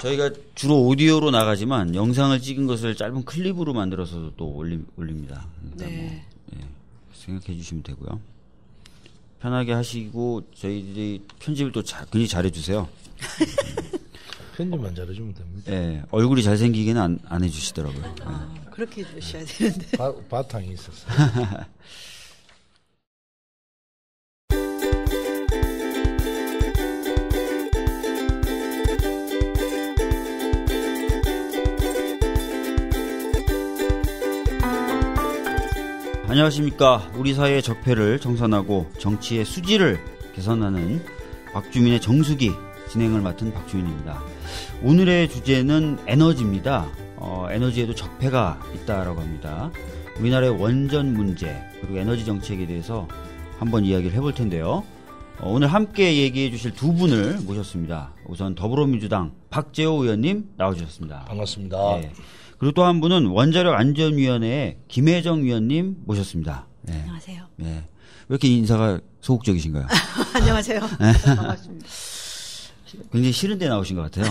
저희가 주로 오디오로 나가지만 영상을 찍은 것을 짧은 클립으로 만들어서 또 올립니다. 네. 뭐, 예, 생각해 주시면 되고요. 편하게 하시고 저희들이 편집을 또 굉장히 잘해 주세요. 편집만 잘해주면 됩니다. 예, 얼굴이 잘생기기는 안 해주시더라고요. 그렇게 해주셔야 되는데. 바탕이 있었어요. 안녕하십니까. 우리 사회의 적폐를 정산하고 정치의 수지를 개선하는 박주민의 정수기 진행을 맡은 박주민입니다. 오늘의 주제는 에너지입니다. 에너지에도 적폐가 있다라고 합니다. 우리나라의 원전 문제 그리고 에너지 정책에 대해서 한번 이야기를 해볼 텐데요. 오늘 함께 얘기해 주실 두 분을 모셨습니다. 우선 더불어민주당 박재호 의원님 나와주셨습니다. 반갑습니다. 네. 그리고 또 한 분은 원자력 안전위원회의 김혜정 위원님 모셨습니다. 네. 안녕하세요. 네. 왜 이렇게 인사가 소극적이신가요? 안녕하세요. 반갑습니다. 굉장히 싫은 데 나오신 것 같아요.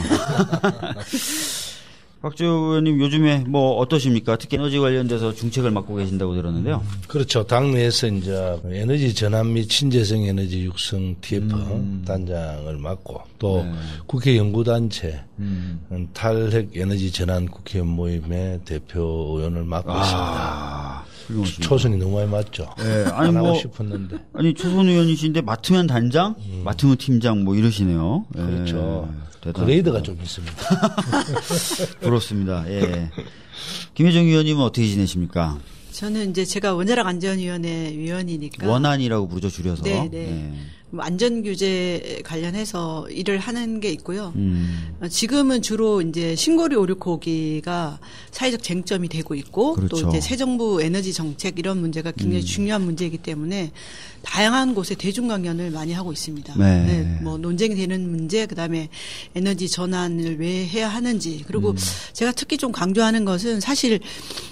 박재호 의원님 요즘에 뭐 어떠십니까? 특히 에너지 관련돼서 중책을 맡고 계신다고 들었는데요. 그렇죠. 당내에서 이제 에너지 전환 및 신재생 에너지 육성 TF 단장을 맡고 또 네. 국회 연구단체 탈핵 에너지 전환 국회의원 모임의 대표 의원을 맡고 있습니다. 훌륭하십니다. 초선이 너무 많이 맞죠. 네, 안 하고 싶었는데. 아니 초선 의원이신데 맡으면 단장, 맡으면 팀장 뭐 이러시네요. 그렇죠. 예, 그레이드가 좀 있습니다. 부럽습니다. 예. 김혜정 위원님은 어떻게 지내십니까? 저는 이제 제가 원자력 안전위원회 위원이니까. 원안이라고 부르죠, 줄여서. 네. 예. 안전규제 관련해서 일을 하는 게 있고요. 지금은 주로 이제 신고리 오류코기가 사회적 쟁점이 되고 있고 그렇죠. 또 이제 새 정부 에너지 정책 이런 문제가 굉장히 중요한 문제이기 때문에 다양한 곳에 대중 강연을 많이 하고 있습니다. 네. 네, 뭐 논쟁이 되는 문제, 그다음에 에너지 전환을 왜 해야 하는지, 그리고 제가 특히 좀 강조하는 것은 사실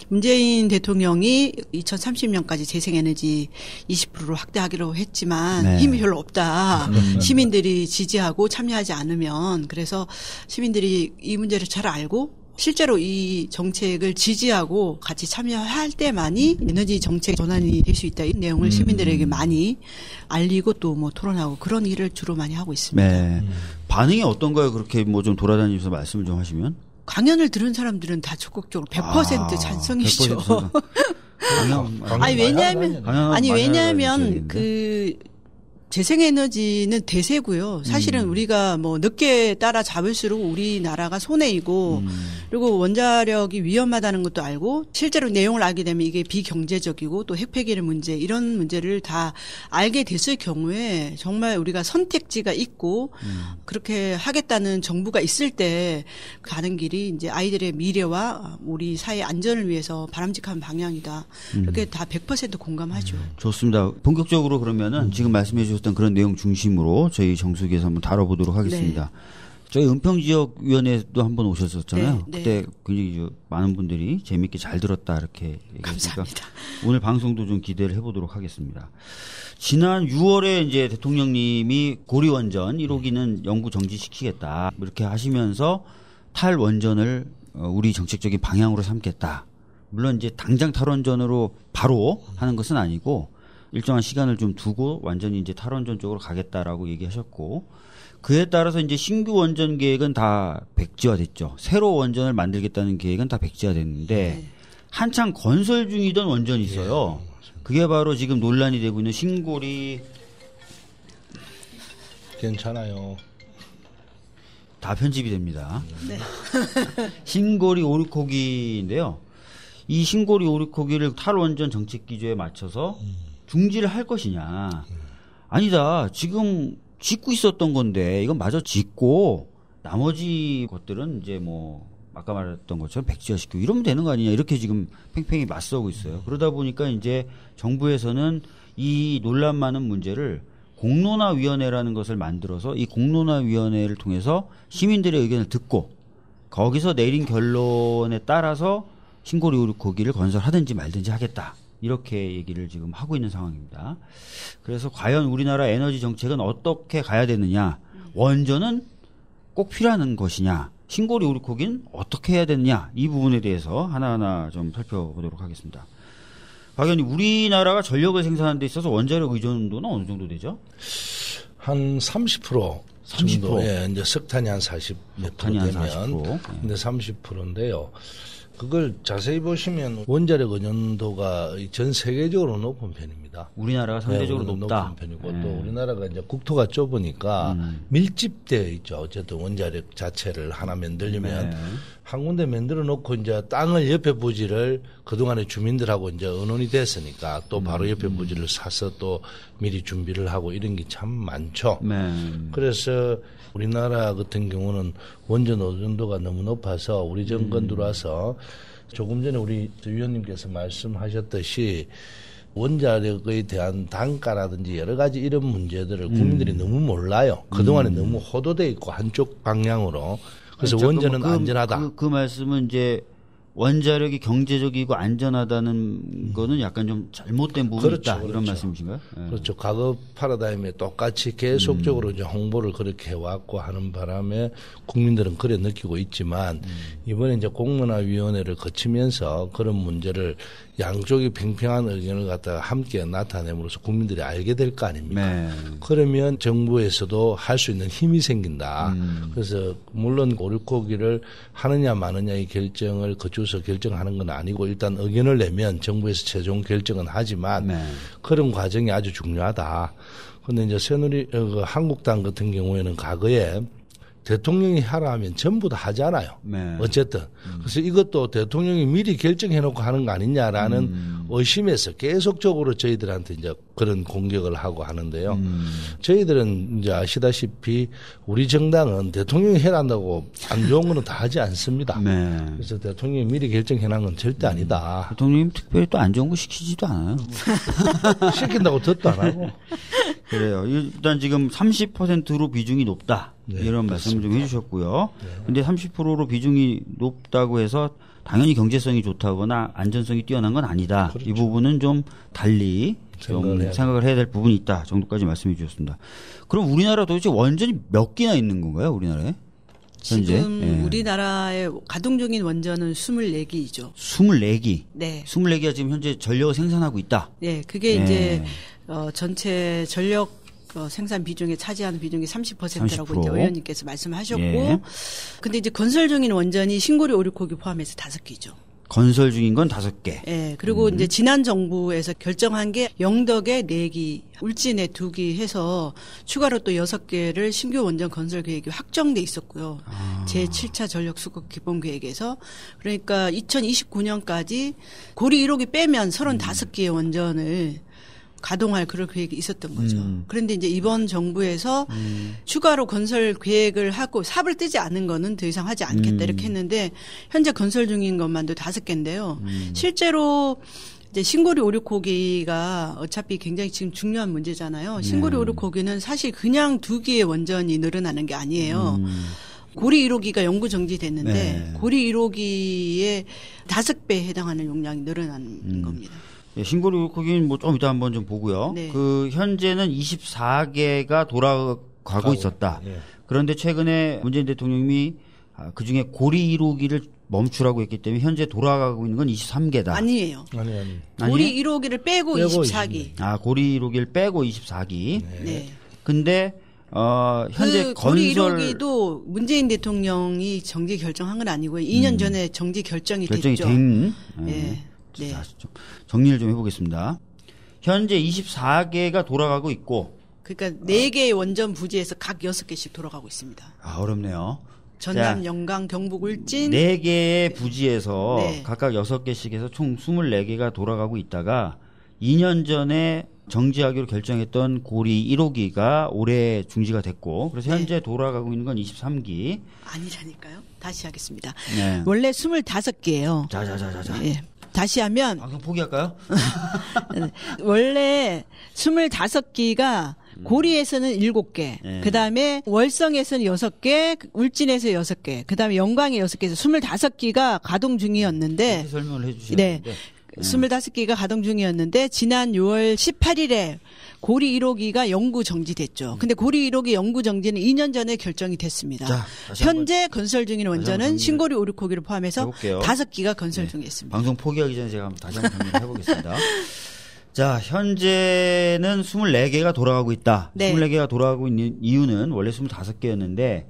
문재인 대통령이 2030년까지 재생에너지 20%로 확대하기로 했지만 네. 힘이 별로 없다. 시민들이 지지하고 참여하지 않으면, 그래서 시민들이 이 문제를 잘 알고 실제로 이 정책을 지지하고 같이 참여할 때만이 에너지 정책 전환이 될 수 있다. 이 내용을 시민들에게 많이 알리고 또 뭐 토론하고 그런 일을 주로 많이 하고 있습니다. 네. 반응이 어떤가요? 그렇게 뭐 좀 돌아다니면서 말씀을 좀 하시면? 강연을 들은 사람들은 다 적극적으로 100% 찬성이죠. 100%. 왜냐하면 그 재생에너지는 대세고요. 사실은 우리가 뭐 늦게 따라잡을수록 우리나라가 손해이고, 그리고 원자력이 위험하다는 것도 알고, 실제로 내용을 알게 되면 이게 비경제적이고 또 핵폐기의 문제, 이런 문제를 다 알게 됐을 경우에 정말 우리가 선택지가 있고 그렇게 하겠다는 정부가 있을 때 가는 길이 이제 아이들의 미래와 우리 사회 안전을 위해서 바람직한 방향이다. 이렇게 다 100% 공감하죠. 좋습니다. 본격적으로 그러면은 지금 말씀해 주셨던 그런 내용 중심으로 저희 정수기에서 한번 다뤄보도록 하겠습니다. 네. 저희 은평지역위원회도 한번 오셨었잖아요. 네, 그때 굉장히 많은 분들이 재미있게 잘 들었다 이렇게 얘기하니까 오늘 방송도 좀 기대를 해보도록 하겠습니다. 지난 6월에 이제 대통령님이 고리원전 1호기는 영구 정지시키겠다 이렇게 하시면서 탈원전을 우리 정책적인 방향으로 삼겠다. 물론 이제 당장 탈원전으로 바로 하는 것은 아니고 일정한 시간을 좀 두고 완전히 이제 탈원전 쪽으로 가겠다라고 얘기하셨고, 그에 따라서 이제 신규 원전 계획은 다 백지화됐죠. 새로 원전을 만들겠다는 계획은 다 백지화됐는데 한창 건설 중이던 원전이 있어요. 그게 바로 지금 논란이 되고 있는 신고리. 괜찮아요. 다 편집이 됩니다. 네. 신고리 오르코기인데요. 이 신고리 오르코기를 탈원전 정책 기조에 맞춰서 중지를 할 것이냐. 아니다. 지금 짓고 있었던 건데 이건 마저 짓고 나머지 것들은 이제 뭐 아까 말했던 것처럼 백지화시키고 이러면 되는 거 아니냐. 이렇게 지금 팽팽히 맞서고 있어요. 그러다 보니까 이제 정부에서는 이 논란 많은 문제를 공론화위원회라는 것을 만들어서 이 공론화위원회를 통해서 시민들의 의견을 듣고 거기서 내린 결론에 따라서 신고리 오르코기를 건설하든지 말든지 하겠다. 이렇게 얘기를 지금 하고 있는 상황입니다. 그래서 과연 우리나라 에너지 정책은 어떻게 가야 되느냐. 원전은 꼭 필요한 것이냐, 신고리 오리코기는 어떻게 해야 되느냐, 이 부분에 대해서 하나하나 좀 살펴보도록 하겠습니다. 박 의원님, 우리나라가 전력을 생산하는 데 있어서 원자력 의존도는 어느 정도 되죠? 한 30% 정도. 예, 이제 석탄이 한 40% 되면 40%. 근데 30%인데요. 그걸 자세히 보시면 원자력 의존도가 전 세계적으로 높은 편입니다. 우리나라가 상대적으로 높다. 높은 편이고 또 우리나라가 이제 국토가 좁으니까 밀집되어 있죠. 어쨌든 원자력 자체를 하나 만들려면 한 군데 만들어 놓고 이제 땅을 옆에 부지를 그동안에 주민들하고 이제 의논이 됐으니까 또 바로 옆에 부지를 사서 또 미리 준비를 하고 이런 게 참 많죠. 그래서 우리나라 같은 경우는 원전 의존도가 너무 높아서 우리 정권 들어와서 조금 전에 우리 위원님께서 말씀하셨듯이 원자력에 대한 단가라든지 여러 가지 이런 문제들을 국민들이 너무 몰라요. 그동안에 너무 호도돼 있고 한쪽 방향으로. 그래서 원전은 안전하다. 그 말씀은 이제 원자력이 경제적이고 안전하다는 거는 약간 좀 잘못된 부분이 있다. 이런 말씀이신가요? 네. 그렇죠. 과거 파라다임에 똑같이 계속적으로 이제 홍보를 그렇게 해왔고 하는 바람에 국민들은 그래 느끼고 있지만 이번에 이제 공론화위원회를 거치면서 그런 문제를 양쪽이 팽팽한 의견을 갖다가 함께 나타냄으로써 국민들이 알게 될 거 아닙니까? 그러면 정부에서도 할 수 있는 힘이 생긴다. 그래서 물론 오리코기를 하느냐 마느냐의 결정을 거쳐서 결정하는 건 아니고 일단 의견을 내면 정부에서 최종 결정은 하지만 그런 과정이 아주 중요하다. 그런데 이제 새누리 한국당 같은 경우에는 과거에 대통령이 하라 하면 전부 다 하잖아요. 어쨌든. 그래서 이것도 대통령이 미리 결정해놓고 하는 거 아니냐라는 의심에서 계속적으로 저희들한테 이제 그런 공격을 하고 하는데요. 저희들은 이제 아시다시피 우리 정당은 대통령이 해란다고 안 좋은 거는 다 하지 않습니다. 그래서 대통령이 미리 결정해놓은 건 절대 아니다. 대통령님 특별히 또 안 좋은 거 시키지도 않아요. 시킨다고 듣도 안 하고. 그래요. 일단 지금 30%로 비중이 높다. 이런 말씀을 좀 해주셨고요. 근데 30%로 비중이 높다고 해서 당연히 경제성이 좋다거나 안전성이 뛰어난 건 아니다. 이 부분은 좀 달리 생각을 해야 될 부분이 있다 정도까지 말씀해 주셨습니다. 그럼 우리나라 도대체 원전이 몇 개나 있는 건가요? 우리나라에? 현재? 지금 우리나라의 가동 중인 원전은 24기죠. 24기? 네. 24기가 지금 현재 전력을 생산하고 있다? 네. 그게 이제 전체 전력 생산 비중에 차지하는 비중이 30%라고 30%. 이제 의원님께서 말씀하셨고, 근데 이제 건설 중인 원전이 신고리 오리코기 포함해서 5기죠. 건설 중인 건 5개. 네, 그리고 이제 지난 정부에서 결정한 게 영덕에 4기, 울진에 2기 해서 추가로 또 6개를 신규 원전 건설 계획이 확정돼 있었고요. 제7차 전력 수급 기본 계획에서. 그러니까 2029년까지 고리 1호기 빼면 35개의 원전을 가동할 그런 계획이 있었던 거죠. 그런데 이제 이번 정부에서 추가로 건설 계획을 하고 삽을 뜨지 않은 거는 더 이상 하지 않겠다 이렇게 했는데 현재 건설 중인 것만도 5개인데요. 실제로 이제 신고리 오리코기가 어차피 굉장히 지금 중요한 문제잖아요. 신고리 오리코기는 사실 그냥 2기의 원전이 늘어나는 게 아니에요. 고리 1호기가 영구 정지됐는데 고리 1호기의 5배에 해당하는 용량이 늘어나는 겁니다. 신고리 오리코기는 뭐 좀 이따 한번 좀 보고요. 그 현재는 24개가 돌아가고 있었다. 그런데 최근에 문재인 대통령이 그중에 고리 1호기를 멈추라고 했기 때문에 현재 돌아가고 있는 건 23개다. 아니에요. 아니. 고리 1호기를 빼고 24기. 아, 고리 1호기를 빼고 24기. 네. 근데 현재 고리 건설 1호기도 문재인 대통령이 정지 결정한 건 아니고요. 2년 전에 정지 결정이 됐죠. 된. 네. 네. 정리를 좀 해보겠습니다. 현재 24개가 돌아가고 있고. 그러니까 4개의 원전 부지에서 각 6개씩 돌아가고 있습니다. 아, 어렵네요. 전남, 영광, 경북, 울진. 4개의 부지에서 각각 6개씩 해서 총 24개가 돌아가고 있다가 2년 전에 정지하기로 결정했던 고리 1호기가 올해 중지가 됐고 그래서 현재 돌아가고 있는 건 23기. 아니라니까요. 다시 하겠습니다. 네. 원래 25개예요. 자. 네. 다시 하면 방송 포기할까요? 원래 25기가 고리에서는 7개, 그다음에 월성에서는 6개, 울진에서 6개, 그다음에 영광에 6개에서 25기가 가동 중이었는데 설명을 해 주셨는데 25기가 가동 중이었는데 지난 6월 18일에 고리 1호기가 영구 정지됐죠. 근데 고리 1호기 영구 정지는 2년 전에 결정이 됐습니다. 자, 현재 건설 중인 원전은 신고리 569기를 포함해서 해볼게요. 5기가 건설 중에 있습니다. 방송 포기하기 전에 제가 다시 한번 정리를 해보겠습니다. 자, 현재는 24개가 돌아가고 있다. 네. 24개가 돌아가고 있는 이유는 원래 25개였는데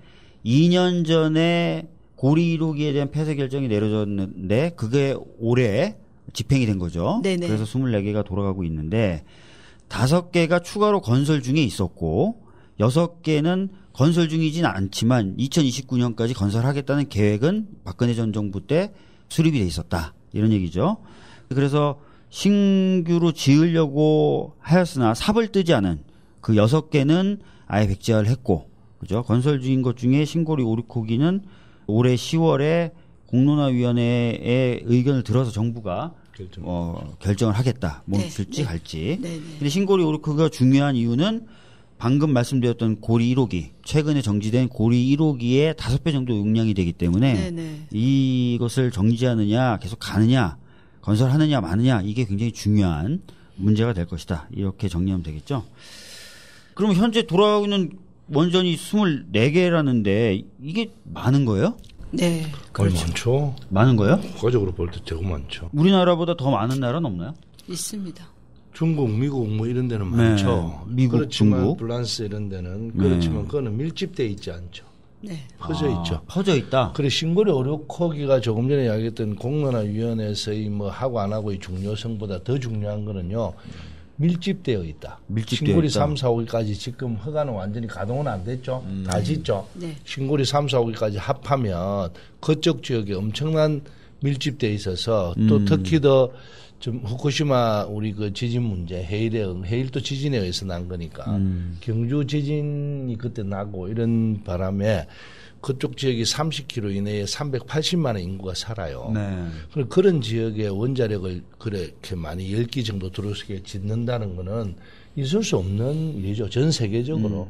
2년 전에 고리 1호기에 대한 폐쇄 결정이 내려졌는데 그게 올해 집행이 된 거죠. 네네. 그래서 24개가 돌아가고 있는데 5개가 추가로 건설 중에 있었고 6개는 건설 중이진 않지만 2029년까지 건설하겠다는 계획은 박근혜 전 정부 때 수립이 돼 있었다. 이런 얘기죠. 그래서 신규로 지으려고 하였으나 삽을 뜨지 않은 그 6개는 아예 백지화를 했고, 그죠? 건설 중인 것 중에 신고리 569기는 올해 10월에 공론화위원회의 의견을 들어서 정부가 결정을 하겠다. 멈출지 갈지. 근데 신고리 569기가 중요한 이유는 방금 말씀드렸던 고리 1호기, 최근에 정지된 고리 1호기의 5배 정도 용량이 되기 때문에 이것을 정지하느냐, 계속 가느냐, 건설하느냐 마느냐 이게 굉장히 중요한 문제가 될 것이다. 이렇게 정리하면 되겠죠. 그러면 현재 돌아가고 있는 원전이 24개라는데 이게 많은 거예요? 네. 그렇죠. 많죠. 많은 거예요? 국가적으로 볼 때 되게 많죠. 우리나라보다 더 많은 나라는 없나요? 있습니다. 중국, 미국 뭐 이런 데는 네. 많죠. 미국, 그렇지만 중국. 프랑스 이런 데는 그렇지만 그거는 밀집돼 있지 않죠. 네. 퍼져 있죠. 퍼져 있다. 그래 신고리 569기가 조금 전에 이야기했던 공론화위원회에서의 뭐 하고 안 하고의 중요성보다 더 중요한 거는요. 밀집되어 있다. 신고리 3, 4, 5기까지 지금 허가는 완전히 가동은 안 됐죠. 다 짓죠. 네. 신고리 3, 4, 5기까지 합하면 그쪽 지역에 엄청난 밀집되어 있어서 또 특히 더 좀 후쿠시마 우리 그 지진 문제 해일도 지진에 의해서 난 거니까 경주 지진이 그때 나고 이런 바람에 그쪽 지역이 30km 이내에 380만의 인구가 살아요. 네. 그런 지역에 원자력을 그렇게 많이 10기 정도 들어서게 짓는다는 거는 있을 수 없는 일이죠. 전 세계적으로.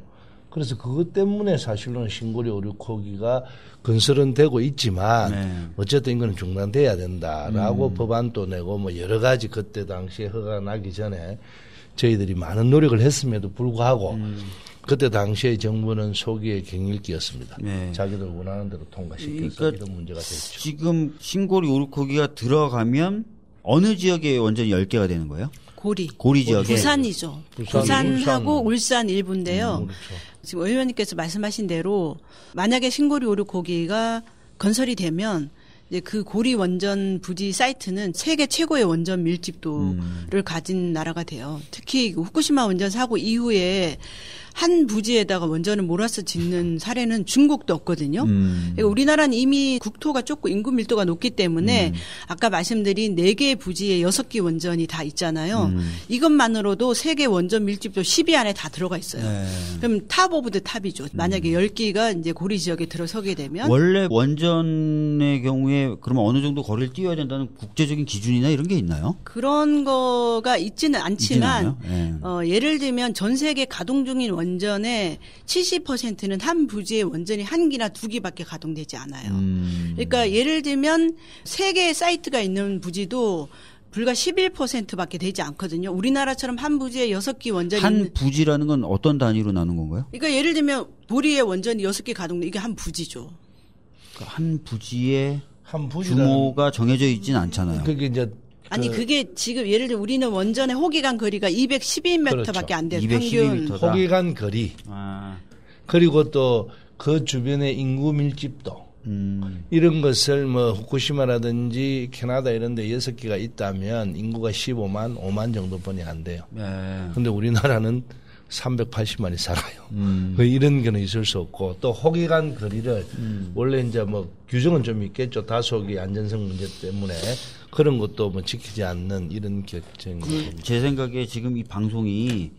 그래서 그것 때문에 사실로는 신고리 569기가 건설은 되고 있지만 어쨌든 이거는 중단돼야 된다라고 법안도 내고 뭐 여러 가지 그때 당시에 허가 나기 전에 저희들이 많은 노력을 했음에도 불구하고 그때 당시에 정부는 소기의 경일기였습니다. 네. 자기들 원하는 대로 통과시켜서 그러니까 이런 문제가 됐죠. 지금 신고리 569기가 들어가면 어느 지역에 원전이 10개가 되는 거예요? 고리 지역에. 부산이죠. 부산하고 울산 일부인데요. 그렇죠. 지금 의원님께서 말씀하신 대로 만약에 신고리 569기가 건설이 되면 이제 그 고리 원전 부지 사이트는 세계 최고의 원전 밀집도를 가진 나라가 돼요. 특히 후쿠시마 원전 사고 이후에 한 부지에다가 원전을 몰아서 짓는 사례는 중국도 없거든요. 그러니까 우리나라는 이미 국토가 좁고 인구 밀도가 높기 때문에 아까 말씀드린 4개의 부지에 6개 원전이 다 있잖아요. 이것만으로도 세계 원전 밀집도 10위 안에 다 들어가 있어요. 네. 그럼 탑 오브 더 탑이죠. 만약에 10기가 이제 고리 지역에 들어서게 되면 원래 원전의 경우에 그러면 어느 정도 거리를 띄워야 된다는 국제적인 기준이나 이런 게 있나요? 그런 거가 있지는 않지만 네. 예를 들면 전 세계 가동 중인 원전의 70%는 한 부지에 원전이 1기나 2기밖에 가동되지 않아요. 그러니까 예를 들면 3개의 사이트가 있는 부지도 불과 11%밖에 되지 않거든요. 우리나라처럼 한 부지에 6기 원전이 한 부지라는 건 어떤 단위로 나눈 건가요? 그러니까 예를 들면 보리에 원전이 6개 가동돼 이게 한 부지죠. 그러니까 한 부지에 한 규모가 정해져 있진 않잖아요. 그게 이제 아니 그게 지금 예를 들어 우리는 원전의 호기간 거리가 212m밖에 안 돼요. 212m. 평균. 호기간 거리. 그리고 또 그 주변의 인구 밀집도. 이런 것을 뭐 후쿠시마라든지 캐나다 이런 데 6개가 있다면 인구가 15만, 5만 정도뿐이 안 돼요. 근데 우리나라는 380만이 살아요. 이런 거는 있을 수 없고 또 호기간 거리를 원래 이제 뭐 규정은 좀 있겠죠. 다소기 안전성 문제 때문에 그런 것도 뭐 지키지 않는 이런 결정. 제 생각에 지금 이 방송이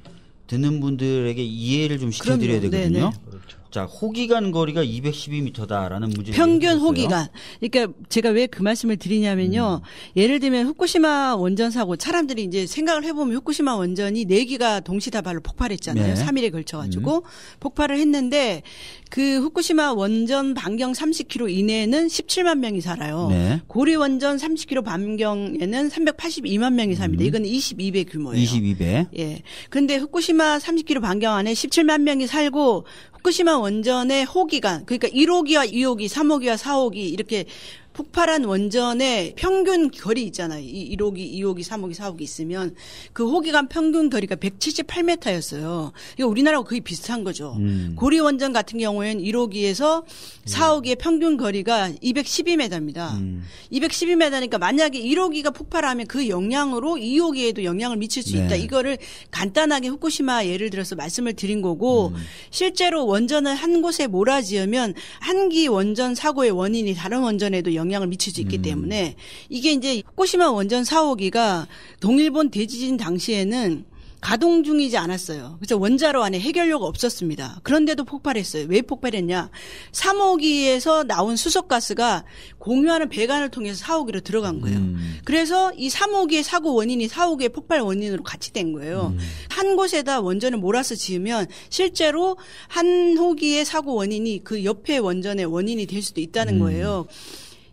듣는 분들에게 이해를 좀 시켜드려야 되거든요. 그렇죠. 자, 호기간 거리가 212m다라는 문제. 평균 호기간. 그러니까 제가 왜 그 말씀을 드리냐면요. 예를 들면 후쿠시마 원전 사고 사람들이 이제 생각을 해보면 후쿠시마 원전이 4기가 동시다발로 폭발했잖아요. 네. 3일에 걸쳐가지고 폭발을 했는데 그 후쿠시마 원전 반경 30km 이내에는 17만 명이 살아요. 네. 고리 원전 30km 반경에는 382만 명이 삽니다. 이건 22배 규모예요. 22배. 예. 근데 후쿠시마 30km 반경 안에 17만 명이 살고 후쿠시마 원전의 호기간, 그러니까 1호기와 2호기, 3호기와 4호기 이렇게 폭발한 원전의 평균 거리 있잖아요. 1호기, 2호기, 3호기, 4호기 있으면 그 호기간 평균 거리가 178m였어요. 이거 우리나라하고 거의 비슷한 거죠. 고리 원전 같은 경우에는 1호기에서 4호기의 평균 거리가 212m입니다. 212m니까 만약에 1호기가 폭발하면 그 영향으로 2호기에도 영향을 미칠 수 있다. 네. 이거를 간단하게 후쿠시마 예를 들어서 말씀을 드린 거고 실제로 원전을 한 곳에 몰아지으면 한 기 원전 사고의 원인이 다른 원전에도 영향을 미칠 수 있기 때문에 이게 이제 후쿠시마 원전 4호기가 동일본 대지진 당시에는 가동 중이지 않았어요. 그래서 원자로 안에 해결료가 없었습니다. 그런데도 폭발했어요. 왜 폭발했냐? 3호기에서 나온 수소가스가 공유하는 배관을 통해서 4호기로 들어간 거예요. 그래서 이 3호기의 사고 원인이 4호기의 폭발 원인으로 같이 된 거예요. 한 곳에다 원전을 몰아서 지으면 실제로 한 호기의 사고 원인이 그 옆에 원전의 원인이 될 수도 있다는 거예요.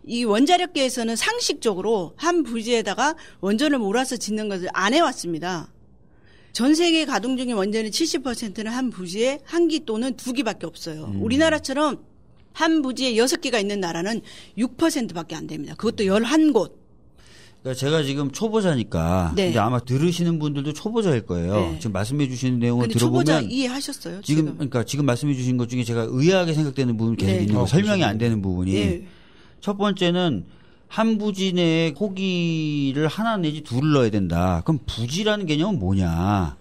이 원자력계에서는 상식적으로 한 부지에다가 원전을 몰아서 짓는 것을 안 해왔습니다. 전 세계 가동 중인 원전의 70%는 한 부지에 한 기 또는 2기밖에 없어요. 우리나라처럼 한 부지에 6기가 있는 나라는 6%밖에 안 됩니다. 그것도 11곳. 그러니까 제가 지금 초보자니까 네. 근데 아마 들으시는 분들도 초보자일 거예요. 네. 지금 말씀해 주시는 내용을 근데 들어보면 초보자 이해하셨어요? 지금 그러니까 지금 말씀해 주신 것 중에 제가 의아하게 생각되는 부분이 계속 네. 있는 거 설명이 안 되는 부분이 네. 첫 번째는 한 부지 내에 호기를 하나 내지 둘을 넣어야 된다. 그럼 부지라는 개념은 뭐냐?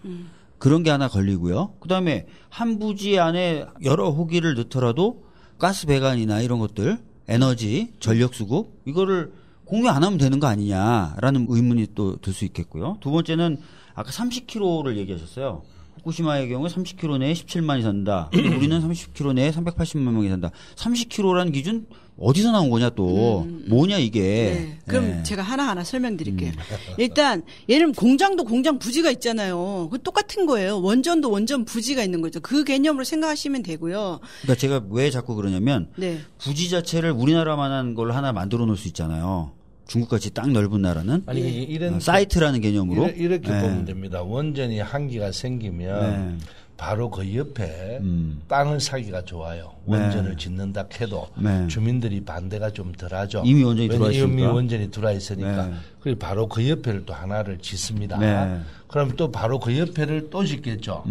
그런 게 하나 걸리고요. 그다음에 한 부지 안에 여러 호기를 넣더라도 가스 배관이나 이런 것들, 에너지, 전력 수급 이거를 공유 안 하면 되는 거 아니냐라는 의문이 또 들 수 있겠고요. 두 번째는 아까 30km를 얘기하셨어요. 후쿠시마의 경우 30km 내에 17만이 산다. 근데 우리는 30km 내에 380만 명이 산다. 30km라는 기준 어디서 나온 거냐 또. 뭐냐 이게. 네. 그럼 네. 제가 하나하나 설명드릴게요. 일단 예를 들면 공장도 공장 부지가 있잖아요. 그 똑같은 거예요. 원전도 원전 부지가 있는 거죠. 그 개념으로 생각하시면 되고요. 그러니까 제가 왜 자꾸 그러냐면 네. 부지 자체를 우리나라만한 걸 하나 만들어 놓을 수 있잖아요. 중국같이 땅 넓은 나라는 아니 이런 사이트라는 개념으로 이렇게 네. 보면 됩니다. 원전이 한 기가 생기면 바로 그 옆에 땅을 사기가 좋아요. 원전을 짓는다 해도 주민들이 반대가 좀 덜하죠. 이미 원전이 들어와 있으니까. 이미 원전이 들어와 있으니까. 네. 그리고 바로 그 옆에를 또 하나를 짓습니다. 네. 그럼 또 바로 그 옆에를 또 짓겠죠.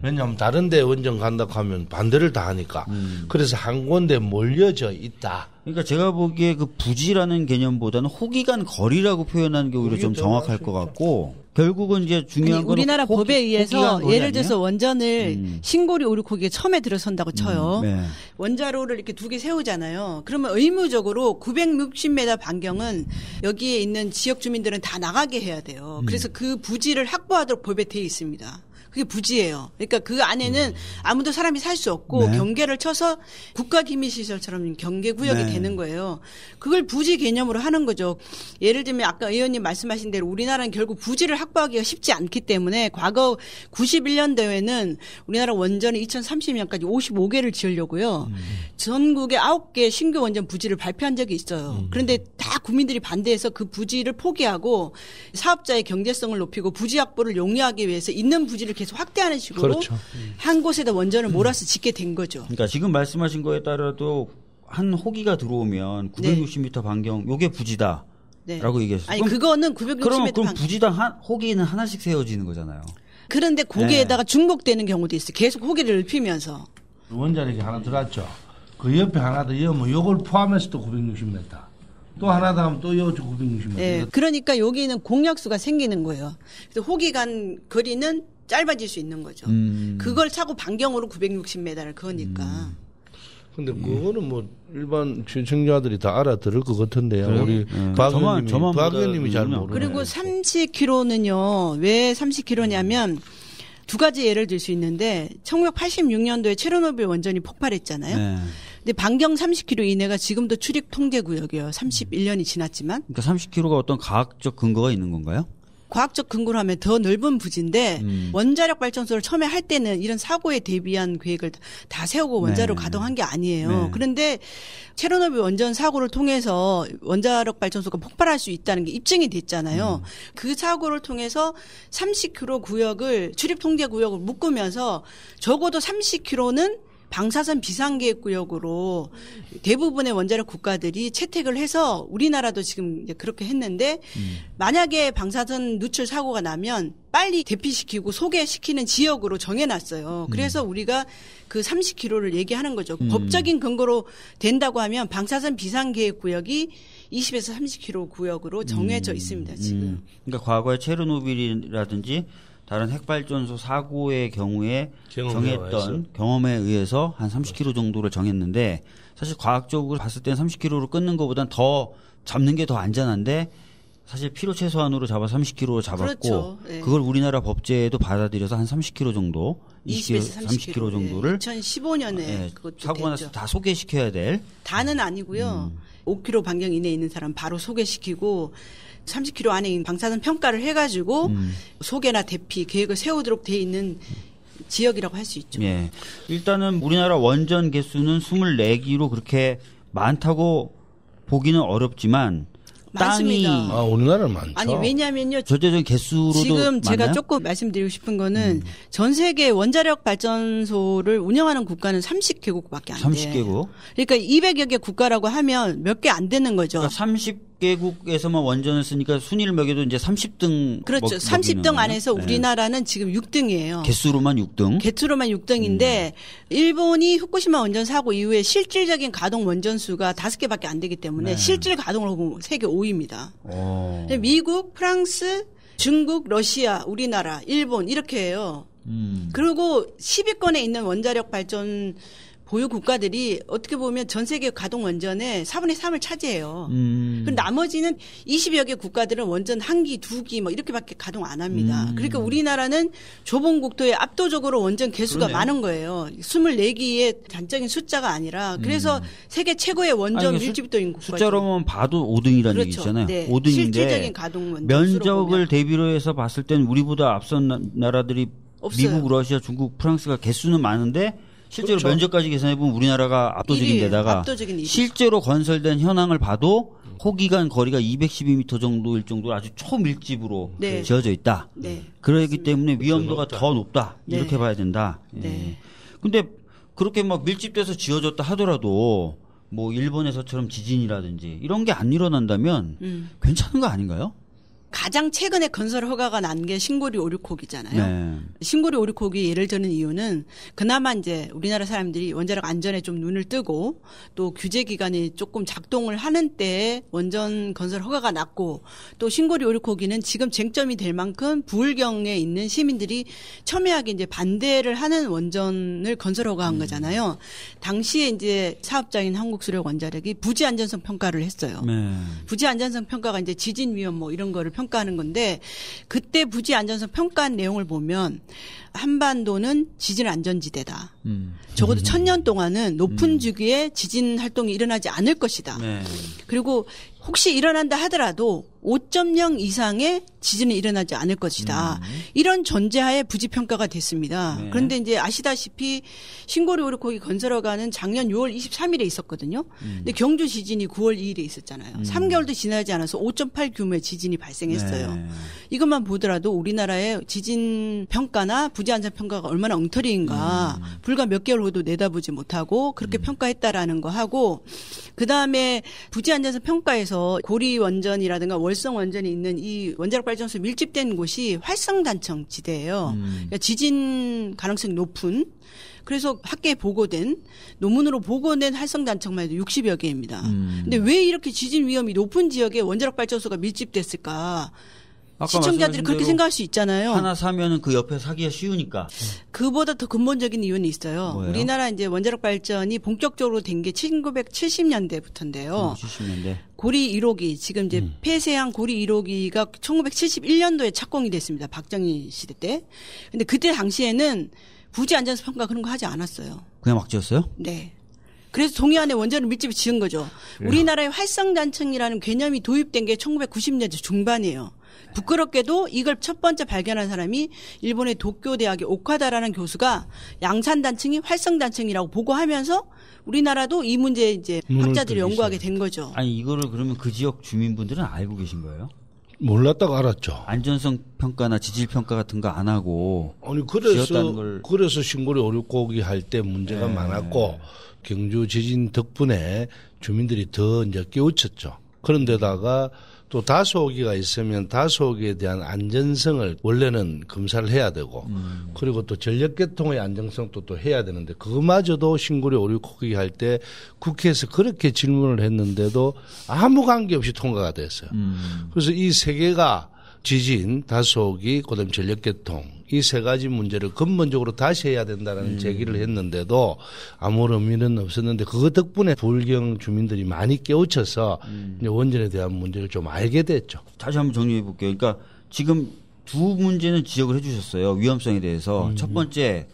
왜냐하면 다른 데 원전 간다고 하면 반대를 다 하니까. 그래서 한 군데 몰려져 있다. 그러니까 제가 보기에 그 부지라는 개념보다는 호기간 거리라고 표현하는 게 오히려 좀 정확할 것 같고 결국은 이제 중요한 아니, 건 우리나라 법에 의해서 예를 들어서 아니에요? 원전을 신고리 오류코기에 처음에 들어선다고 쳐요. 네. 원자로를 이렇게 2개 세우잖아요. 그러면 의무적으로 960m 반경은 여기에 있는 지역 주민들은 다 나가게 해야 돼요. 그래서 그 부지를 확보하도록 법에 되어 있습니다. 그게 부지예요. 그러니까 그 안에는 아무도 사람이 살 수 없고 네. 경계를 쳐서 국가기밀시설처럼 경계구역이 네. 되는 거예요. 그걸 부지 개념으로 하는 거죠. 예를 들면 아까 의원님 말씀하신 대로 우리나라는 결국 부지를 확보하기가 쉽지 않기 때문에 과거 91년도에는 우리나라 원전을 2030년까지 55개를 지으려고요. 전국에 9개 신규 원전 부지를 발표한 적이 있어요. 그런데 다 국민들이 반대해서 그 부지를 포기하고 사업자의 경제성을 높이고 부지 확보를 용이하기 위해서 있는 부지를 계속 확대하는 식으로 그렇죠. 한 곳에다 원전을 몰아서 짓게 된 거죠. 그러니까 지금 말씀하신 거에 따라도 한 호기가 들어오면 960m 반경 요게 부지다. 네. 라고 얘기했어요. 아니 그거는 그럼 960m 부지당 호기는 하나씩 세워지는 거잖아요. 그런데 거기에다가 중복되는 경우도 있어요. 계속 호기를 넓히면서. 원자력이 하나 들어왔죠. 그 옆에 하나 더 이으면 요걸 포함해서 또 960m. 또 하나 더 하면 또 요 960m. 네. 그러니까 여기는 공약수가 생기는 거예요. 그래서 호기간 거리는 짧아질 수 있는 거죠. 그걸 차고 반경으로 960m를 그으니까. 근데 그거는 뭐 일반 시청자들이 다 알아들을 것 같은데요. 그래요? 우리 박 의원님이 잘 모르네요. 그리고 30km는요. 왜 30km냐면 두 가지 예를 들 수 있는데 1986년도에 체르노빌 원전이 폭발했잖아요. 네. 근데 반경 30km 이내가 지금도 출입 통제 구역이에요. 31년이 지났지만. 그러니까 30km가 어떤 과학적 근거가 있는 건가요? 과학적 근거로 하면 더 넓은 부지인데 원자력 발전소를 처음에 할 때는 이런 사고에 대비한 계획을 다 세우고 원자로 네. 가동한 게 아니에요. 네. 그런데 체르노빌 원전 사고를 통해서 원자력 발전소가 폭발할 수 있다는 게 입증이 됐잖아요. 그 사고를 통해서 30km 구역을 출입 통제 구역을 묶으면서 적어도 30km는 방사선 비상계획구역으로 대부분의 원자력 국가들이 채택을 해서 우리나라도 지금 이제 그렇게 했는데 만약에 방사선 누출 사고가 나면 빨리 대피시키고 소개시키는 지역으로 정해놨어요. 그래서 우리가 그 30km를 얘기하는 거죠. 법적인 근거로 된다고 하면 방사선 비상계획구역이 20에서 30km 구역으로 정해져 있습니다. 지금. 그러니까 과거에 체르노빌이라든지 다른 핵발전소 사고의 경우에 정했던 경험에 의해서 한 30km 정도를 정했는데 사실 과학적으로 봤을 때는 30km로 끊는 것보단 더 잡는 게 더 안전한데 사실 필요 최소한으로 잡아 30km로 잡았고 그렇죠. 네. 그걸 우리나라 법제에도 받아들여서 한 30km 정도 20에서 30km 정도를 2015년에 네, 그것도 사고가 됐죠. 나서 다 소개시켜야 될 다는 아니고요. 5km 반경 이내에 있는 사람 바로 소개시키고 30km 안에 있는 방사선 평가를 해가지고 소개나 대피 계획을 세우도록 돼 있는 지역이라고 할 수 있죠. 예. 일단은 우리나라 원전 개수는 24기로 그렇게 많다고 보기는 어렵지만 많습니다. 아, 우리나라는 많죠. 아니 왜냐면요. 절대적인 개수로도 지금 제가 많나요? 조금 말씀드리고 싶은 거는 전 세계 원자력 발전소를 운영하는 국가는 30개국밖에 안 돼요. 30개국. 그러니까 200여 개 국가라고 하면 몇 개 안 되는 거죠. 그러니까 30개국에서만 원전을 쓰니까 순위를 매겨도 이제 30등. 그렇죠. 30등 안에서 우리나라는 지금 6등이에요. 개수로만 6등. 개수로만 6등인데 일본이 후쿠시마 원전 사고 이후에 실질적인 가동 원전 수가 5개밖에 안 되기 때문에 실질 가동으로 보면 세계 5위입니다. 미국, 프랑스, 중국, 러시아, 우리나라, 일본 이렇게 해요. 그리고 10위권에 있는 원자력 발전 보유 국가들이 어떻게 보면 전 세계 가동 원전의 4분의 3을 차지해요. 그리고 나머지는 20여 개 국가들은 원전 1기, 2기 뭐 이렇게밖에 가동 안 합니다. 그러니까 우리나라는 좁은 국토에 압도적으로 원전 개수가 그러네요. 많은 거예요. 24기의 단적인 숫자가 아니라 그래서 세계 최고의 원전 아니, 밀집도인 국가죠. 숫자로만 봐도 5등이라는 그렇죠. 얘기잖아요. 네. 5등인데 실질적인 가동 원전 면적을 대비로 해서 봤을 땐 우리보다 앞선 나라들이 없어요. 미국, 러시아, 중국, 프랑스가 개수는 많은데 실제로 그렇죠. 면적까지 계산해 보면 우리나라가 압도적인 데다가 압도적인 일위. 실제로 건설된 현황을 봐도 호기간 거리가 212m 정도일 정도로 아주 초밀집으로 네. 지어져 있다. 네. 그렇기 때문에 위험도가 높다. 더 높다. 네. 이렇게 봐야 된다. 네. 근데 그렇게 막 밀집돼서 지어졌다 하더라도 뭐 일본에서처럼 지진이라든지 이런 게 안 일어난다면 괜찮은 거 아닌가요? 가장 최근에 건설 허가가 난 게 신고리 오륙호기잖아요. 네. 신고리 오륙호기 예를 드는 이유는 그나마 이제 우리나라 사람들이 원자력 안전에 좀 눈을 뜨고 또 규제 기관이 조금 작동을 하는 때에 원전 건설 허가가 났고 또 신고리 오륙호기는 지금 쟁점이 될 만큼 부울경에 있는 시민들이 첨예하게 이제 반대를 하는 원전을 건설 허가한 거잖아요. 당시에 이제 사업자인 한국수력원자력이 부지 안전성 평가를 했어요. 네. 부지 안전성 평가가 이제 지진 위험 뭐 이런 거를 평가하는 건데 그때 부지 안전성 평가한 내용을 보면 한반도는 지진 안전지대다. 적어도 1000년 동안은 높은 주기에 지진 활동이 일어나지 않을 것이다. 네. 그리고 혹시 일어난다 하더라도 5.0 이상의 지진이 일어나지 않을 것이다. 이런 전제하에 부지 평가가 됐습니다. 네. 그런데 이제 아시다시피 신고리 오륙호기 건설 허가는 작년 6월 23일에 있었거든요. 근데 경주 지진이 9월 2일에 있었잖아요. 3개월도 지나지 않아서 5.8 규모의 지진이 발생했어요. 네. 이것만 보더라도 우리나라의 지진 평가나 부지 안전 평가가 얼마나 엉터리인가. 불과 몇 개월 후도 내다보지 못하고 그렇게 평가했다라는 거 하고 그다음에 부지 안전성 평가에서 고리 원전이라든가 월성 원전이 있는 이 원자력 발전소 밀집된 곳이 활성단청 지대예요. 그러니까 지진 가능성이 높은 그래서 학계에 보고된 논문으로 보고된 활성단청만 해도 60여 개입니다. 근데 왜 이렇게 지진 위험이 높은 지역에 원자력 발전소가 밀집됐을까? 아까 시청자들이 그렇게 대로 생각할 수 있잖아요. 하나 사면은 그 옆에 사기가 쉬우니까. 그보다 더 근본적인 이유는 있어요. 뭐예요? 우리나라 이제 원자력 발전이 본격적으로 된 게 1970년대부터인데요. 70년대. 고리 1호기 지금 이제 폐쇄한 고리 1호기가 1971년도에 착공이 됐습니다. 박정희 시대 때. 근데 그때 당시에는 부지 안전성 평가 그런 거 하지 않았어요. 그냥 막 지었어요? 네. 그래서 동해안에 원자력 밀집을 지은 거죠. 그래요? 우리나라의 활성단층이라는 개념이 도입된 게 1990년대 중반이에요. 부끄럽게도 이걸 첫 번째 발견한 사람이 일본의 도쿄대학의 오카다라는 교수가 양산단층이 활성단층이라고 보고하면서 우리나라도 이 문제에 이제 학자들이 연구하게 된 거죠. 아니 이거를 그러면 그 지역 주민분들은 알고 계신 거예요? 몰랐다가 알았죠. 안전성 평가나 지질 평가 같은 거 안 하고 아니 지었다는 걸. 그래서 신고리 오륙고기 할 때 문제가 네. 많았고 경주 지진 덕분에 주민들이 더 이제 깨우쳤죠. 그런데다가 또 다소호기가 있으면 다소호기에 대한 안전성을 원래는 검사를 해야 되고 그리고 또 전력계통의 안정성도 또 해야 되는데 그거마저도 신고리 오륙고기 할 때 국회에서 그렇게 질문을 했는데도 아무 관계없이 통과가 됐어요. 그래서 이 세 개가 지진, 다소호기, 그다음에 전력계통 이 세 가지 문제를 근본적으로 다시 해야 된다는 제기를 했는데도 아무런 의미는 없었는데 그거 덕분에 불경 주민들이 많이 깨우쳐서 이제 원전에 대한 문제를 좀 알게 됐죠. 다시 한번 정리해 볼게요. 그러니까 지금 두 문제는 지적을 해 주셨어요. 위험성에 대해서. 첫 번째,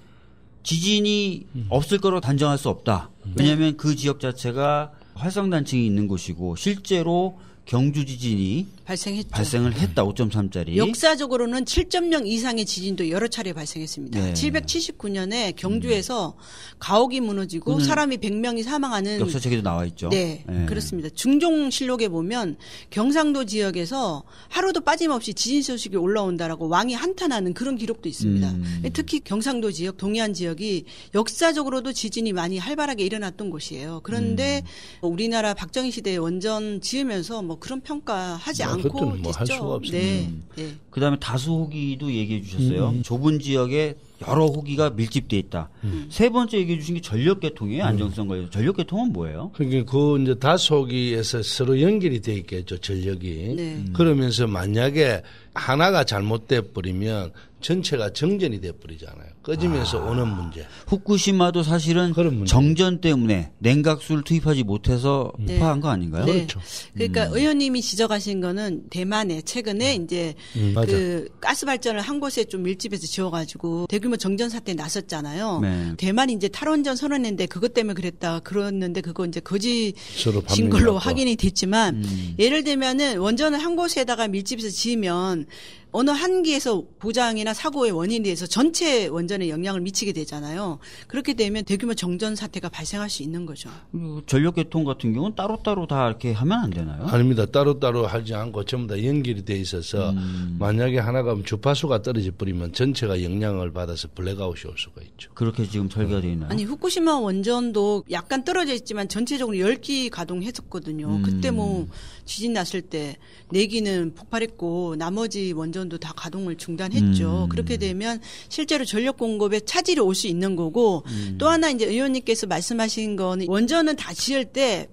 지진이 없을 거로 단정할 수 없다. 왜냐하면 그 지역 자체가 활성단층이 있는 곳이고 실제로 경주 지진이 발생했죠. 발생을 했다. 5.3짜리. 역사적으로는 7.0 이상의 지진도 여러 차례 발생했습니다. 네. 779년에 경주에서 가옥이 무너지고 사람이 100명이 사망하는 역사책에도 나와 있죠. 네, 그렇습니다. 중종실록에 보면 경상도 지역에서 하루도 빠짐없이 지진 소식이 올라온다라고 왕이 한탄하는 그런 기록도 있습니다. 특히 경상도 지역, 동해안 지역이 역사적으로도 지진이 많이 활발하게 일어났던 곳이에요. 그런데 우리나라 박정희 시대에 원전 지으면서 뭐 그런 평가하지 않고 그때는 뭐 할 됐죠. 수가 없습니다. 네. 네. 그다음에 다수호기도 얘기해 주셨어요. 좁은 지역에 여러 호기가 밀집돼 있다. 세 번째 얘기해 주신 게 전력계통이에요. 안정성 관련. 전력계통은 뭐예요? 그러니까 그 이제 다소기에서 서로 연결이 돼 있겠죠, 전력이. 네. 그러면서 만약에 하나가 잘못돼 버리면 전체가 정전이 돼 버리잖아요. 꺼지면서 오는 문제. 후쿠시마도 사실은 그런 문제. 정전 때문에 냉각수를 투입하지 못해서 네. 파한 거 아닌가요? 네. 그렇죠. 그러니까 의원님이 지적하신 거는 대만에 최근에 이제 맞아. 그 가스 발전을 한 곳에 좀 밀집해서 지어가지고 대규모 정전 사태에 나섰잖아요. 네. 대만이 이제 탈원전 선언했는데 그것 때문에 그랬는데 그거 이제 서로 거짓인 걸로 반면이었고. 확인이 됐지만 예를 들면은 원전을 한 곳에다가 밀집해서 지으면 어느 한기에서 고장이나 사고의 원인에 대해서 전체 원전에 영향을 미치게 되잖아요. 그렇게 되면 대규모 정전 사태가 발생할 수 있는 거죠. 그리고 전력계통 같은 경우는 따로따로 다 이렇게 하면 안 되나요? 아닙니다. 따로따로 하지 않고 전부 다 연결이 돼 있어서 만약에 하나가 주파수가 떨어져 버리면 전체가 영향을 받아서 블랙아웃이 올 수가 있죠. 그렇게 지금 설계가 되어 있나요? 아니 후쿠시마 원전도 약간 떨어져 있지만 전체적으로 10기 가동했었거든요. 그때 뭐 지진 났을 때 4기는 폭발했고 나머지 원전도 다 가동을 중단했죠. 그렇게 되면 실제로 전력 공급에 차질이 올 수 있는 거고 또 하나 이제 의원님께서 말씀하신 거는 원전은 다 지을 때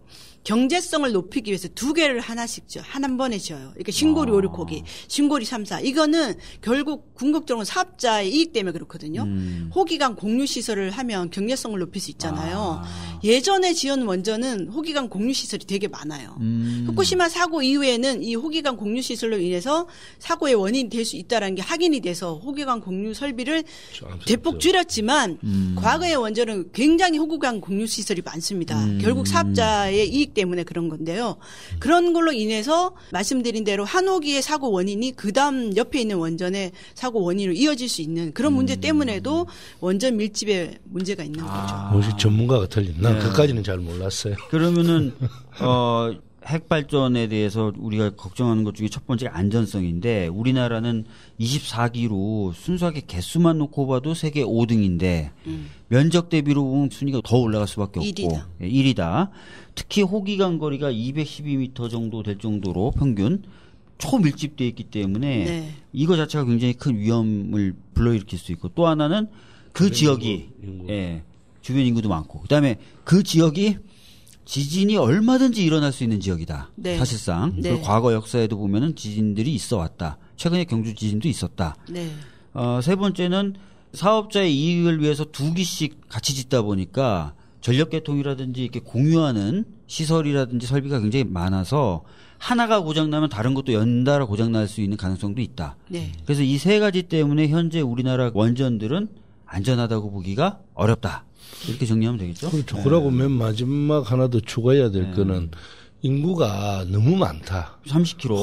경제성을 높이기 위해서 2개를 하나씩 지어 한 번에 지어요. 그러니까 신고리 오륙호기, 신고리 3사. 이거는 결국 궁극적으로 사업자의 이익 때문에 그렇거든요. 호기관 공유 시설을 하면 경제성을 높일 수 있잖아요. 예전에 지은 원전은 호기관 공유 시설이 되게 많아요. 후쿠시마 사고 이후에는 이 호기관 공유 시설로 인해서 사고의 원인이 될 수 있다는 게 확인이 돼서 호기관 공유 설비를 대폭 줄였지만 과거의 원전은 굉장히 호기관 공유 시설이 많습니다. 결국 사업자의 이익 때문에 그런 건데요. 그런 걸로 인해서 말씀드린 대로 한 호기의 사고 원인이 그다음 옆에 있는 원전의 사고 원인으로 이어질 수 있는 그런 문제 때문에도 원전 밀집에 문제가 있는 거죠. 혹시 전문가가 틀린? 난 그까지는 잘 몰랐어요. 그러면은 핵 발전에 대해서 우리가 걱정하는 것 중에 첫 번째가 안전성인데 우리나라는 24기로 순수하게 개수만 놓고 봐도 세계 5등인데 면적 대비로 보면 순위가 더 올라갈 수밖에 없고 1위다. 1위다. 특히 호기관 거리가 212m 정도 될 정도로 평균 초밀집되어 있기 때문에 네. 이거 자체가 굉장히 큰 위험을 불러일으킬 수 있고 또 하나는 그 지역이 주변 인구도 많고 그다음에 그 지역이 지진이 얼마든지 일어날 수 있는 지역이다. 네. 사실상. 네. 그리고 과거 역사에도 보면은 지진들이 있어 왔다. 최근에 경주 지진도 있었다. 네. 세 번째는 사업자의 이익을 위해서 2기씩 같이 짓다 보니까 전력계통이라든지 이렇게 공유하는 시설이라든지 설비가 굉장히 많아서 하나가 고장나면 다른 것도 연달아 고장날 수 있는 가능성도 있다. 네. 그래서 이 세 가지 때문에 현재 우리나라 원전들은 안전하다고 보기가 어렵다. 이렇게 정리하면 되겠죠? 그렇죠. 그러고 맨 마지막 하나 더 추가해야 될 거는 인구가 너무 많다. 30km.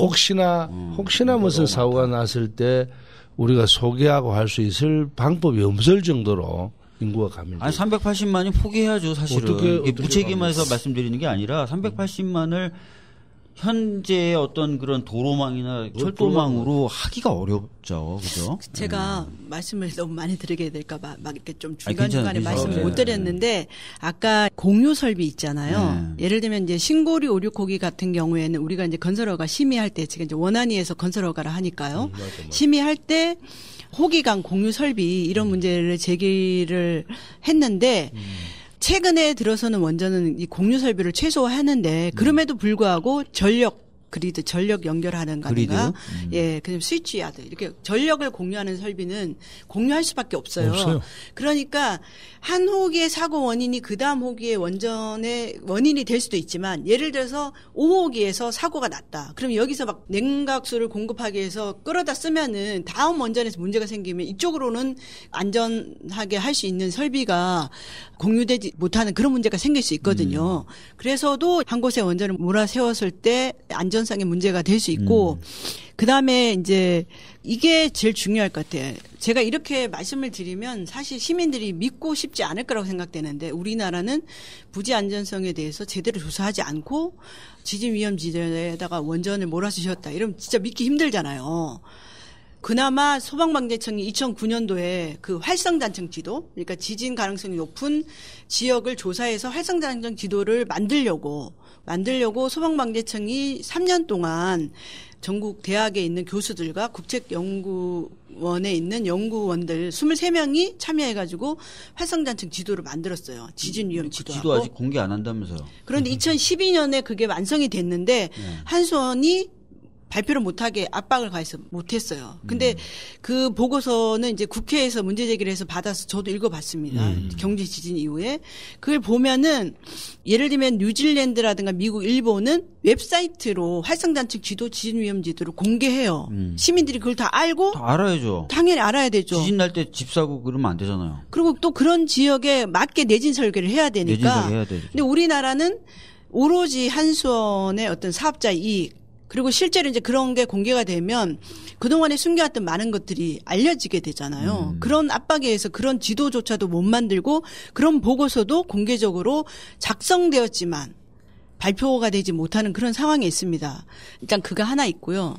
혹시나 무슨 사고가 났을 때 우리가 소개하고 할 수 있을 방법이 없을 정도로 인구가 감염돼. 아니 380만이 포기해야죠, 사실은. 어떻게 무책임해서 말씀드리는 게 아니라 380만을 현재의 어떤 그런 도로망이나 철도망으로 하기가 어렵죠. 그죠? 제가 말씀을 너무 많이 드리게 될까봐 막 이렇게 좀 괜찮아요. 중간중간에 말씀을 못 드렸는데 아까 공유 설비 있잖아요. 예를 들면 이제 신고리 오륙호기 같은 경우에는 우리가 이제 건설허가 심의할 때 지금 이제 원안위에서 건설허가를 하니까요. 맞아. 심의할 때 호기강 공유 설비 이런 문제를 제기를 했는데 최근에 들어서는 원전은 이 공유 설비를 최소화하는데 그럼에도 불구하고 전력 연결하는 거든가 예, 그냥 스위치야드 이렇게 전력을 공유하는 설비는 공유할 수밖에 없어요. 그러니까 한 호기의 사고 원인이 그다음 호기의 원전의 원인이 될 수도 있지만 예를 들어서 5호기에서 사고가 났다. 그럼 여기서 막 냉각수를 공급하기 위해서 끌어다 쓰면은 다음 원전에서 문제가 생기면 이쪽으로는 안전하게 할 수 있는 설비가 공유되지 못하는 그런 문제가 생길 수 있거든요. 그래서도 한 곳에 원전을 몰아세웠을 때 안전상의 문제가 될 수 있고 그다음에 이제 이게 제일 중요할 것 같아요. 제가 이렇게 말씀을 드리면 사실 시민들이 믿고 싶지 않을 거라고 생각되는데 우리나라는 부지 안전성에 대해서 제대로 조사하지 않고 지진 위험 지대에다가 원전을 몰아주셨다. 이러면 진짜 믿기 힘들잖아요. 그나마 소방방재청이 2009년도에 그 활성단층 지도, 그러니까 지진 가능성이 높은 지역을 조사해서 활성단층 지도를 만들려고 소방방재청이 3년 동안 전국 대학에 있는 교수들과 국책연구원에 있는 연구원들 23명이 참여해가지고 활성단층 지도를 만들었어요. 지진 위험 지도하고. 지도 아직 공개 안 한다면서요. 그런데 2012년에 그게 완성이 됐는데 한수원이 발표를 못하게 압박을 가해서 못했어요. 근데 그 보고서는 이제 국회에서 문제 제기를 해서 받아서 저도 읽어봤습니다. 경제 지진 이후에. 그걸 보면은 예를 들면 뉴질랜드라든가 미국, 일본은 웹사이트로 활성단층 지도, 지진 위험 지도를 공개해요. 시민들이 그걸 다 알고. 다 알아야죠. 당연히 알아야 되죠. 지진 날 때 집 사고 그러면 안 되잖아요. 그리고 또 그런 지역에 맞게 내진 설계를 해야 되니까. 내진 설계해야 되죠. 근데 우리나라는 오로지 한수원의 어떤 사업자 이익 그리고 실제로 이제 그런 게 공개가 되면 그동안에 숨겨왔던 많은 것들이 알려지게 되잖아요. 그런 압박에 의해서 그런 지도조차도 못 만들고 그런 보고서도 공개적으로 작성되었지만 발표가 되지 못하는 그런 상황에 있습니다. 일단 그거 하나 있고요.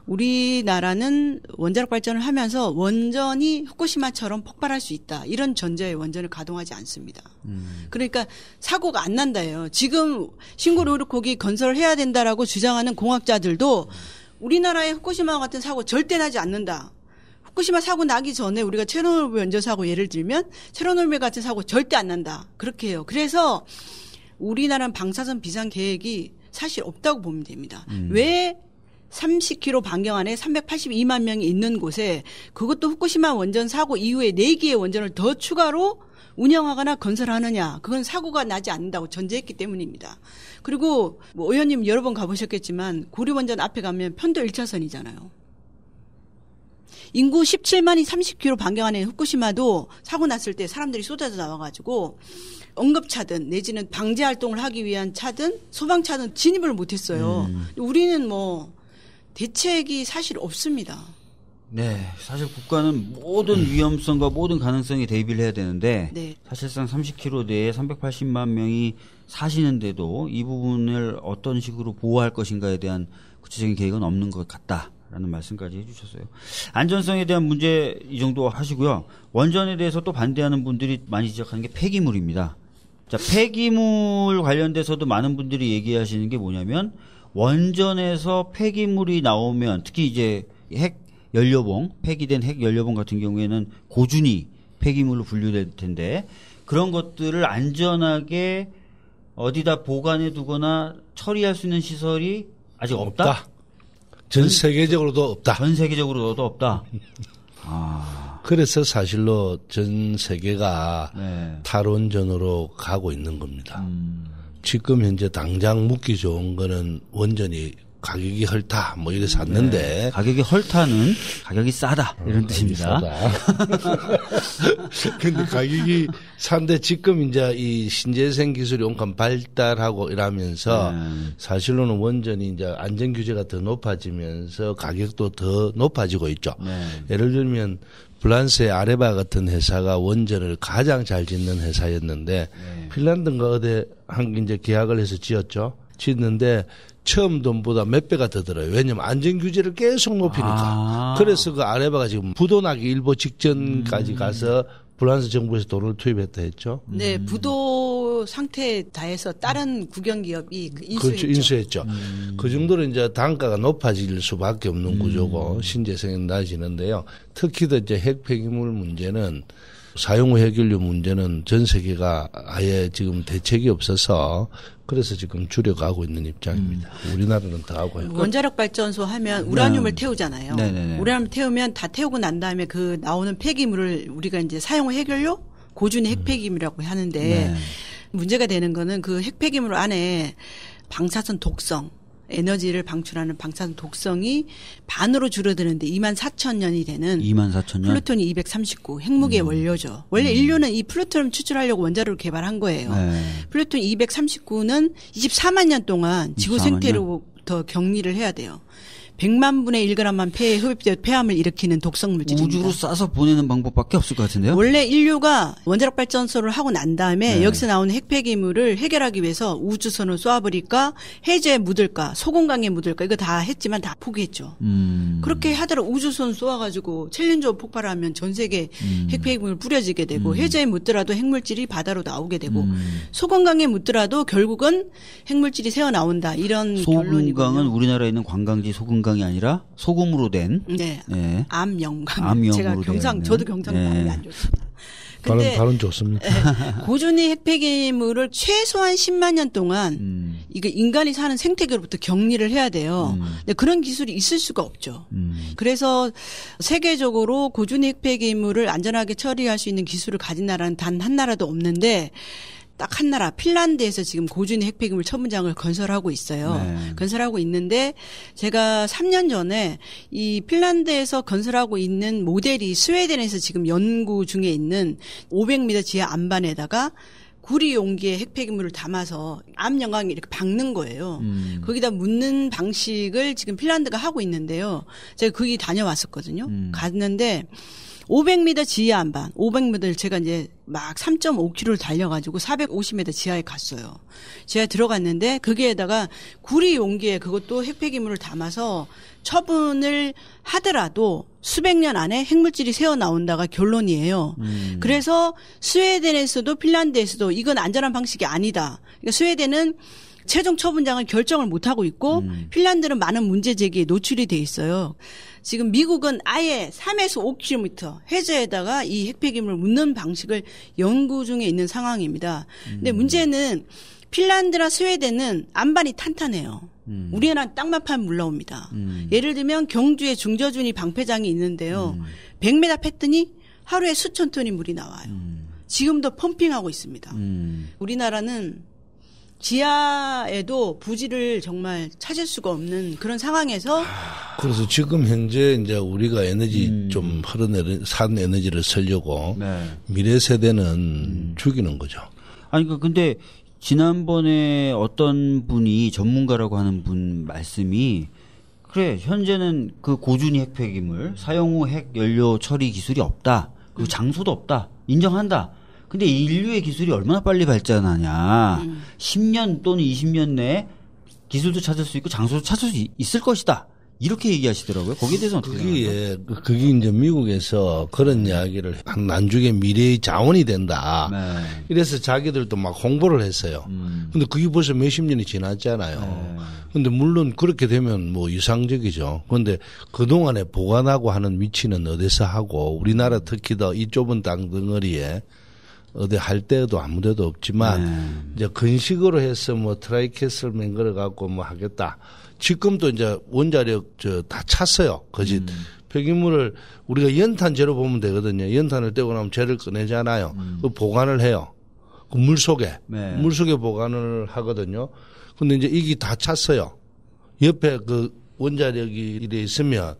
우리나라는 원자력 발전을 하면서 원전이 후쿠시마처럼 폭발할 수 있다. 이런 전제의 원전을 가동하지 않습니다. 그러니까 사고가 안 난다예요. 지금 신고리 오륙호기 건설을 해야 된다라고 주장하는 공학자들도 우리나라의 후쿠시마와 같은 사고 절대 나지 않는다. 후쿠시마 사고 나기 전에 우리가 체르노빌 원전 사고 예를 들면 체르노빌 같은 사고 절대 안 난다. 그렇게 해요. 그래서 우리나라는 방사선 비상 계획이 사실 없다고 보면 됩니다. 왜 30km 반경 안에 382만 명이 있는 곳에 그것도 후쿠시마 원전 사고 이후에 4개의 원전을 더 추가로 운영하거나 건설하느냐. 그건 사고가 나지 않는다고 전제했기 때문입니다. 그리고 뭐 의원님 여러 번 가보셨겠지만 고리원전 앞에 가면 편도 1차선이잖아요. 인구 17만이 30km 반경 안에 후쿠시마도 사고 났을 때 사람들이 쏟아져 나와가지고 응급차든 내지는 방제 활동을 하기 위한 차든 소방차든 진입을 못했어요. 우리는 뭐 대책이 사실 없습니다. 네, 사실 국가는 모든 위험성과 모든 가능성에 대비를 해야 되는데 네. 사실상 30km 내에 380만 명이 사시는데도 이 부분을 어떤 식으로 보호할 것인가에 대한 구체적인 계획은 없는 것 같다라는 말씀까지 해주셨어요. 안전성에 대한 문제 이 정도 하시고요. 원전에 대해서 또 반대하는 분들이 많이 지적하는 게 폐기물입니다. 자, 폐기물 관련돼서도 많은 분들이 얘기하시는 게 뭐냐면 원전에서 폐기물이 나오면 특히 이제 핵 연료봉, 폐기된 핵 연료봉 같은 경우에는 고준위 폐기물로 분류될 텐데 그런 것들을 안전하게 어디다 보관해 두거나 처리할 수 있는 시설이 아직 없다? 전 세계적으로도 없다. 전 세계적으로도 없다. 그래서 사실로 전 세계가 네. 탈원전으로 가고 있는 겁니다. 지금 현재 당장 묻기 좋은 거는 원전이 가격이 헐다 뭐 이래 샀는데 네. 가격이 헐다는 가격이 싸다 이런 뜻입니다. 근데 가격이 산데 지금 이제 이 신재생 기술이 온갖 발달하고 이러면서 사실로는 원전이 이제 안전 규제가 더 높아지면서 가격도 더 높아지고 있죠. 네. 예를 들면 프랑스의 아레바 같은 회사가 원전을 가장 잘 짓는 회사였는데 핀란드인가 어디 한 이제 계약을 해서 짓는데 처음 돈보다 몇 배가 더 들어요. 왜냐면 안전 규제를 계속 높이니까. 그래서 그 아레바가 지금 부도 나기 일보 직전까지 가서 프랑스 정부에서 돈을 투입했다 했죠. 네, 부도 상태에 다해서 다른 국영기업이 인수했죠. 그렇죠, 인수했죠. 그 정도로 이제 단가가 높아질 수밖에 없는 구조고 신재생은 낮아지는데요. 특히 더 이제 핵 폐기물 문제는 사용 후 해결료 문제는 전 세계가 아예 지금 대책이 없어서 그래서 지금 줄여가고 있는 입장입니다. 우리나라는 더 하고요. 원자력 발전소 하면 우라늄을 태우잖아요. 네네네. 우라늄 태우면 다 태우고 난 다음에 그 나오는 폐기물을 우리가 이제 사용 후 해결료 고준위 핵폐기물이라고 하는데 네. 문제가 되는 거는 그 핵폐기물 안에 방사선 독성 에너지를 방출하는 방사선 독성이 반으로 줄어드는데 24,000년이 되는 24,000년? 플루토늄 239 핵무기의 원료죠. 원래 인류는 이 플루토늄 추출하려고 원자로를 개발한 거예요. 네. 플루토늄 239는 24만 년 동안 지구 24만 생태로부터 격리를 해야 돼요. 100만 분의 1g만 폐에 흡입되어 폐암을 일으키는 독성 물질입니다. 우주로 싸서 보내는 방법밖에 없을 것 같은데요? 원래 인류가 원자력 발전소를 하고 난 다음에 여기서 나오는 핵폐기물을 해결하기 위해서 우주선을 쏘아버릴까 해저에 묻을까 소금강에 묻을까 이거 다 했지만 다 포기했죠. 그렇게 하더라도 우주선 쏘아가지고 챌린저 폭발하면 전 세계 핵폐기물 뿌려지게 되고 해저에 묻더라도 핵물질이 바다로 나오게 되고 소금강에 묻더라도 결국은 핵물질이 새어나온다 이런 결론이거든요. 소금강은 우리나라에 있는 관광지 소금강이 아니라 소금으로 된 네. 네. 암영강. 암영으로 제가 저도 경상도 발음이 안 좋습니다. 근데 발음 좋습니다. 고준위 핵폐기물을 최소한 10만 년 동안 이거 인간이 사는 생태계로부터 격리를 해야 돼요. 근데 그런 기술이 있을 수가 없죠. 그래서 세계적으로 고준위 핵폐기물을 안전하게 처리할 수 있는 기술을 가진 나라는 단 한 나라도 없는데 딱 한 나라 핀란드에서 지금 고준위 핵폐기물 처분장을 건설하고 있어요. 네. 건설하고 있는데 제가 3년 전에 이 핀란드에서 건설하고 있는 모델이 스웨덴에서 지금 연구 중에 있는 500m 지하 안반에다가 구리 용기에 핵폐기물을 담아서 암영광에 이렇게 박는 거예요. 거기다 묻는 방식을 지금 핀란드가 하고 있는데요. 제가 거기 다녀왔었거든요. 갔는데 500m 지하 안반, 500m를 제가 이제 막 3.5km를 달려가지고 450m 지하에 갔어요. 지하에 들어갔는데 거기에다가 구리 용기에 그것도 핵폐기물을 담아서 처분을 하더라도 수백 년 안에 핵물질이 새어나온다가 결론이에요. 그래서 스웨덴에서도 핀란드에서도 이건 안전한 방식이 아니다. 그러니까 스웨덴은 최종 처분장을 결정을 못하고 있고 핀란드는 많은 문제 제기에 노출이 돼 있어요. 지금 미국은 아예 3에서 5km 해저에다가 이 핵폐기물을 묻는 방식을 연구 중에 있는 상황입니다. 근데 문제는 핀란드나 스웨덴은 안반이 탄탄해요. 우리나라는 땅만 파면 물러옵니다. 예를 들면 경주에 중저준위 방패장이 있는데요. 100m 팼더니 하루에 수천 톤의 물이 나와요. 지금도 펌핑하고 있습니다. 우리나라는 지하에도 부지를 정말 찾을 수가 없는 그런 상황에서 그래서 지금 현재 이제 우리가 에너지 좀 산 에너지를 쓰려고 네. 미래 세대는 죽이는 거죠. 아니 근데 지난번에 어떤 분이 전문가라고 하는 분 말씀이 그래 현재는 그 고준위 핵폐기물 사용 후 핵 연료 처리 기술이 없다. 그리고 장소도 없다. 인정한다. 근데 인류의 기술이 얼마나 빨리 발전하냐. 10년 또는 20년 내에 기술도 찾을 수 있고 장소도 찾을 수 있을 것이다. 이렇게 얘기하시더라고요. 거기에 대해서 어떻게 생각하세요? 그게 이제 미국에서 그런 이야기를 한 나중에 미래의 자원이 된다. 네. 이래서 자기들도 막 홍보를 했어요. 근데 그게 벌써 몇십 년이 지났잖아요. 근데 물론 그렇게 되면 뭐 이상적이죠. 그런데 그동안에 보관하고 하는 위치는 어디서 하고 우리나라 특히 더 이 좁은 땅덩어리에 어디 할 데도 아무데도 없지만 이제 건식으로 해서 뭐 트라이캐슬 맹글어 갖고 뭐 하겠다. 지금도 이제 원자력 다 찼어요. 거짓. 폐기물을 우리가 연탄 재로 보면 되거든요. 연탄을 떼고 나면 재를 꺼내잖아요. 그 보관을 해요. 그 물속에. 네. 물속에 보관을 하거든요. 근데 이제 이게 다 찼어요. 옆에 그 원자력이 이래 있으면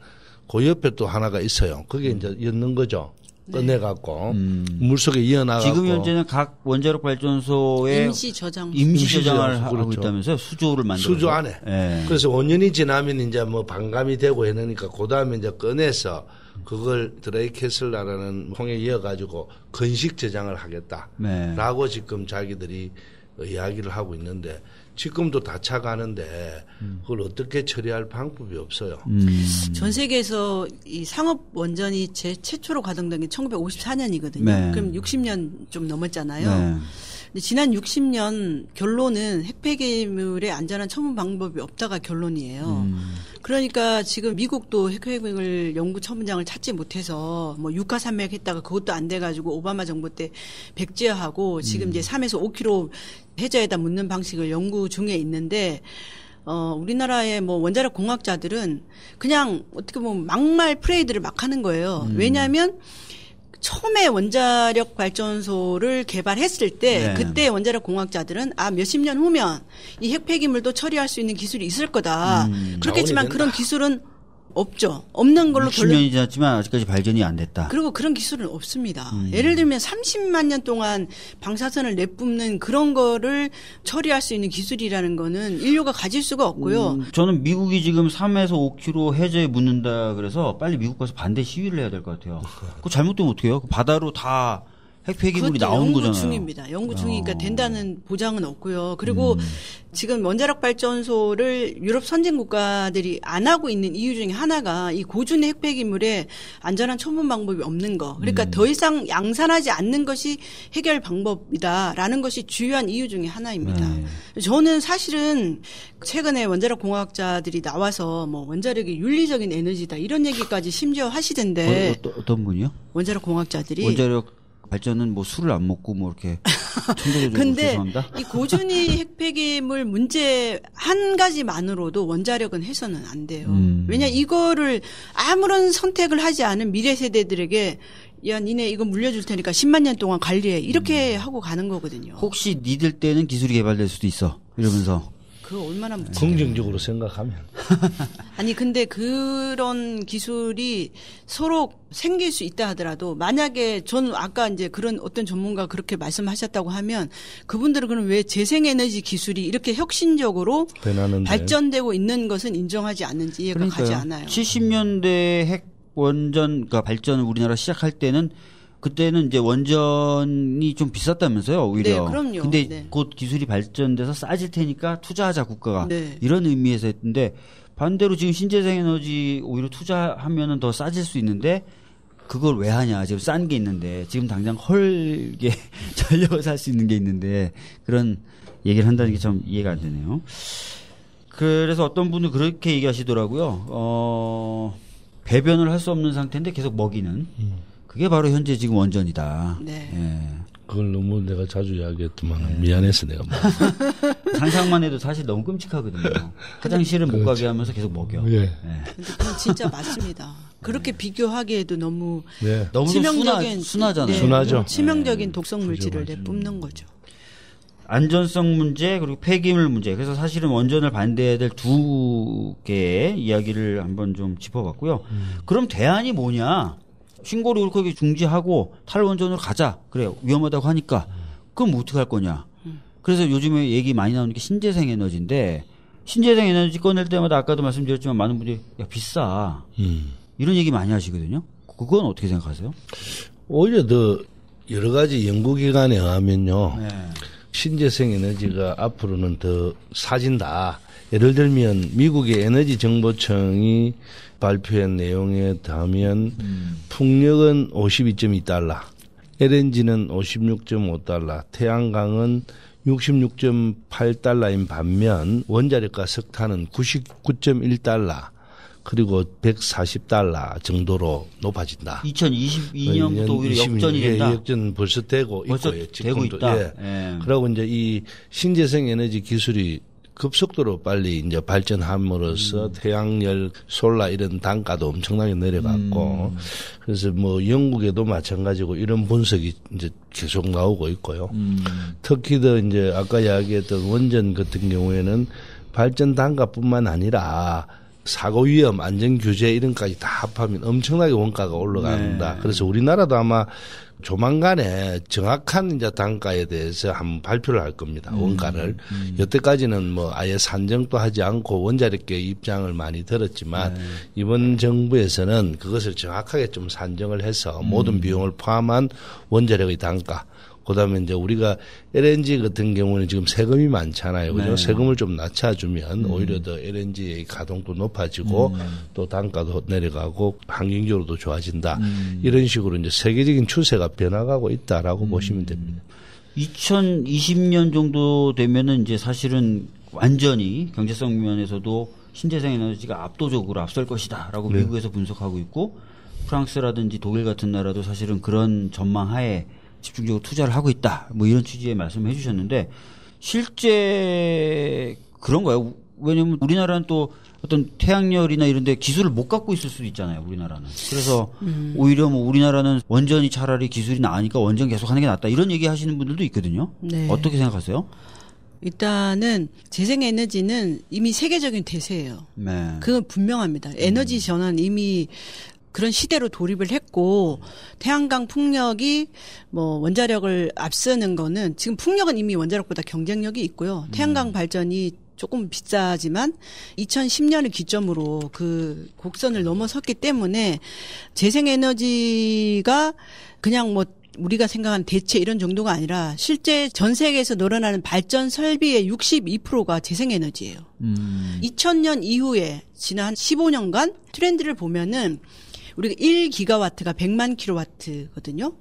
그 옆에 또 하나가 있어요. 그게 이제 엮는 거죠. 꺼내갖고 물속에 이어나가고. 지금 현재는 각 원자력 발전소에 임시 저장을 하고 그렇죠. 있다면서요? 수조를 만들어서. 수조 안에. 네. 그래서 5년이 지나면 이제 뭐 반감이 되고 해놓으니까 그 다음에 이제 꺼내서 그걸 드레이캐슬라라는 통에 이어가지고 건식 저장을 하겠다라고 네. 지금 자기들이 이야기를 하고 있는데 지금도 다 차가는데 그걸 어떻게 처리할 방법이 없어요. 전 세계에서 이 상업 원전이 최초로 가동된 게 1954년이거든요. 네. 그럼 60년 좀 넘었잖아요. 네. 근데 지난 60년 결론은 핵폐기물의 안전한 처분 방법이 없다가 결론이에요. 그러니까 지금 미국도 핵폐기물 연구 처분장을 찾지 못해서 뭐 육하산맥 했다가 그것도 안 돼가지고 오바마 정부 때 백지화하고 지금 이제 3에서 5km 해저에다 묻는 방식을 연구 중에 있는데 우리나라의 뭐 원자력 공학자들은 그냥 어떻게 보면 막말 프레이드를 막 하는 거예요. 왜냐하면 처음에 원자력 발전소를 개발했을 때 네. 그때 원자력 공학자들은 몇십 년 후면 이 핵폐기물도 처리할 수 있는 기술이 있을 거다. 그렇겠지만 그런 기술은 없죠. 없는 걸로 60년이 지났지만 아직까지 발전이 안 됐다. 그리고 그런 기술은 없습니다. 예를 들면 30만 년 동안 방사선을 내뿜는 그런 거를 처리할 수 있는 기술이라는 거는 인류가 가질 수가 없고요. 저는 미국이 지금 3에서 5km 해저에 묻는다 그래서 빨리 미국 가서 반대 시위를 해야 될 것 같아요. 그거 잘못되면 어떻게 해요? 바다로 다 핵폐기물이 나오는 거잖아요. 연구 중입니다. 연구 중이니까 된다는 보장은 없고요. 그리고 지금 원자력 발전소를 유럽 선진 국가들이 안 하고 있는 이유 중에 하나가 이 고준위 핵폐기물에 안전한 처분 방법이 없는 거. 그러니까 더 이상 양산하지 않는 것이 해결 방법이다라는 것이 주요한 이유 중에 하나입니다. 저는 사실은 최근에 원자력 공학자들이 나와서 뭐 원자력이 윤리적인 에너지다 이런 얘기까지 심지어 하시던데 어떤 분이요? 원자력 공학자들이 원자력 발전은 뭐 술을 안 먹고 뭐 이렇게 청소해주고 근데 죄송합니다. 이 고준위 핵폐기물 문제 한 가지만으로도 원자력은 해서는 안 돼요. 왜냐 이거를 아무런 선택을 하지 않은 미래 세대들에게 야 니네 이거 물려줄 테니까 10만 년 동안 관리해 이렇게 하고 가는 거거든요. 혹시 니들 때는 기술이 개발될 수도 있어 이러면서. 그거 얼마나 긍정적으로 생각하면. 아니 근데 그런 기술이 서로 생길 수 있다 하더라도 만약에 저는 아까 이제 그런 어떤 전문가 그렇게 말씀하셨다고 하면 그분들은 그럼 왜 재생에너지 기술이 이렇게 혁신적으로 변하는데. 발전되고 있는 것은 인정하지 않는지 이해가 가지 않아요. 70년대 핵 원전 그러니까 발전을 우리나라 시작할 때는 그때는 이제 원전이 좀 비쌌다면서요, 오히려. 네, 그럼요. 근데 네. 곧 기술이 발전돼서 싸질 테니까 투자하자 국가가. 네. 이런 의미에서 했는데 반대로 지금 신재생 에너지 오히려 투자하면은 더 싸질 수 있는데 그걸 왜 하냐. 지금 싼 게 있는데 지금 당장 헐게 전력을 살 수 있는 게 있는데 그런 얘기를 한다는 게 참 이해가 안 되네요. 그래서 어떤 분은 그렇게 얘기하시더라고요. 배변을 할 수 없는 상태인데 계속 먹이는. 그게 바로 현재 지금 원전이다. 네. 예. 그걸 너무 내가 자주 이야기했더만 미안해서 내가 상상만 해도 사실 너무 끔찍하거든요. 화장실을 못 가게 하면서 계속 먹여. 예. 근데 그건 진짜 맞습니다. 그렇게 비교하기에도 너무 네. 너무 치명적인 순하잖아요. 순하죠. 치명적인 독성 물질을 그죠, 내뿜는 거죠. 안전성 문제 그리고 폐기물 문제. 그래서 사실은 원전을 반대해야 될 두 개의 이야기를 한번 좀 짚어봤고요. 그럼 대안이 뭐냐? 신고리 울컥이 중지하고 탈원전으로 가자. 그래요. 위험하다고 하니까. 그럼 어떻게 할 거냐? 그래서 요즘에 얘기 많이 나오는 게 신재생 에너지인데 신재생 에너지 꺼낼 때마다 아까도 말씀드렸지만 많은 분들이 야 비싸. 이런 얘기 많이 하시거든요. 그건 어떻게 생각하세요? 오히려 더 여러 가지 연구기관에 의하면요. 네. 신재생 에너지가 앞으로는 더 사진다. 예를 들면 미국의 에너지 정보청이 발표한 내용에 따르면 풍력은 52.2달러, LNG는 56.5달러, 태양광은 66.8달러인 반면 원자력과 석탄은 99.1달러. 그리고 140달러 정도로 높아진다. 2022년부터 오히려 역전이 된다. 역전 벌써 되고 벌써 있고요. 되고 있다. 예. 예. 그리고 이제 이 신재생 에너지 기술이 급속도로 빨리 이제 발전함으로써 태양열, 솔라 이런 단가도 엄청나게 내려갔고 그래서 뭐 영국에도 마찬가지고 이런 분석이 이제 계속 나오고 있고요. 특히 더 이제 아까 이야기했던 원전 같은 경우에는 발전 단가뿐만 아니라 사고 위험, 안전 규제 이런 까지 다 합하면 엄청나게 원가가 올라간다. 네. 그래서 우리나라도 아마 조만간에 정확한 이제 단가에 대해서 한번 발표를 할 겁니다. 원가를. 여태까지는 뭐 아예 산정도 하지 않고 원자력계 입장을 많이 들었지만 이번 정부에서는 그것을 정확하게 좀 산정을 해서 모든 비용을 포함한 원자력의 단가 그다음에 이제 우리가 LNG 같은 경우는 지금 세금이 많잖아요. 그죠? 네. 세금을 좀 낮춰주면 오히려 더 LNG의 가동도 높아지고 또 단가도 내려가고 환경적으로도 좋아진다. 이런 식으로 이제 세계적인 추세가 변화가고 있다라고 보시면 됩니다. 2020년 정도 되면은 이제 사실은 완전히 경제성 면에서도 신재생 에너지가 압도적으로 앞설 것이다라고 네. 미국에서 분석하고 있고 프랑스라든지 독일 같은 나라도 사실은 그런 전망하에 집중적으로 투자를 하고 있다. 뭐 이런 취지의 말씀을 해주셨는데 실제 그런가요? 왜냐하면 우리나라는 또 어떤 태양열이나 이런 데 기술을 못 갖고 있을 수도 있잖아요. 우리나라는. 그래서 오히려 뭐 우리나라는 원전이 차라리 기술이 나으니까 원전 계속하는 게 낫다. 이런 얘기 하시는 분들도 있거든요. 네. 어떻게 생각하세요? 일단은 재생에너지는 이미 세계적인 대세예요. 네. 그건 분명합니다. 에너지 전환 이미 그런 시대로 돌입을 했고 태양광 풍력이 뭐 원자력을 앞서는 거는 지금 풍력은 이미 원자력보다 경쟁력이 있고요. 태양광 발전이 조금 비싸지만 2010년을 기점으로 그 곡선을 넘어섰기 때문에 재생에너지가 그냥 뭐 우리가 생각하는 대체 이런 정도가 아니라 실제 전 세계에서 늘어나는 발전 설비의 62%가 재생에너지예요. 2000년 이후에 지난 15년간 트렌드를 보면은 우리가 1기가와트가 100만 킬로와트거든요.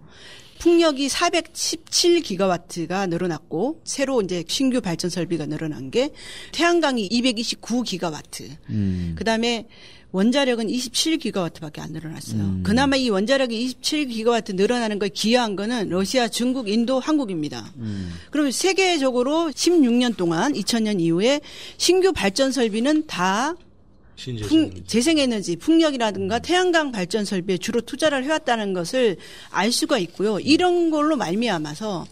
풍력이 417기가와트가 늘어났고 새로 이제 신규 발전 설비가 늘어난 게 태양광이 229기가와트. 그다음에 원자력은 27기가와트밖에 안 늘어났어요. 그나마 이 원자력이 27기가와트 늘어나는 거에 기여한 거는 러시아, 중국, 인도, 한국입니다. 그러면 세계적으로 16년 동안 2000년 이후에 신규 발전 설비는 다 재생에너지, 풍력이라든가 태양광 발전 설비에 주로 투자를 해왔다는 것을 알 수가 있고요. 이런 걸로 말미암아서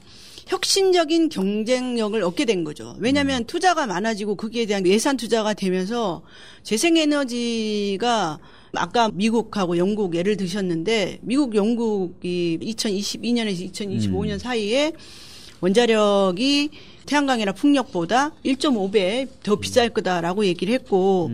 혁신적인 경쟁력을 얻게 된 거죠. 왜냐하면 투자가 많아지고 거기에 대한 예산 투자가 되면서 재생에너지가 아까 미국하고 영국 예를 드셨는데 미국, 영국이 2022년에서 2025년 사이에 원자력이 태양광이나 풍력보다 1.5배 더 비쌀 거다라고 얘기를 했고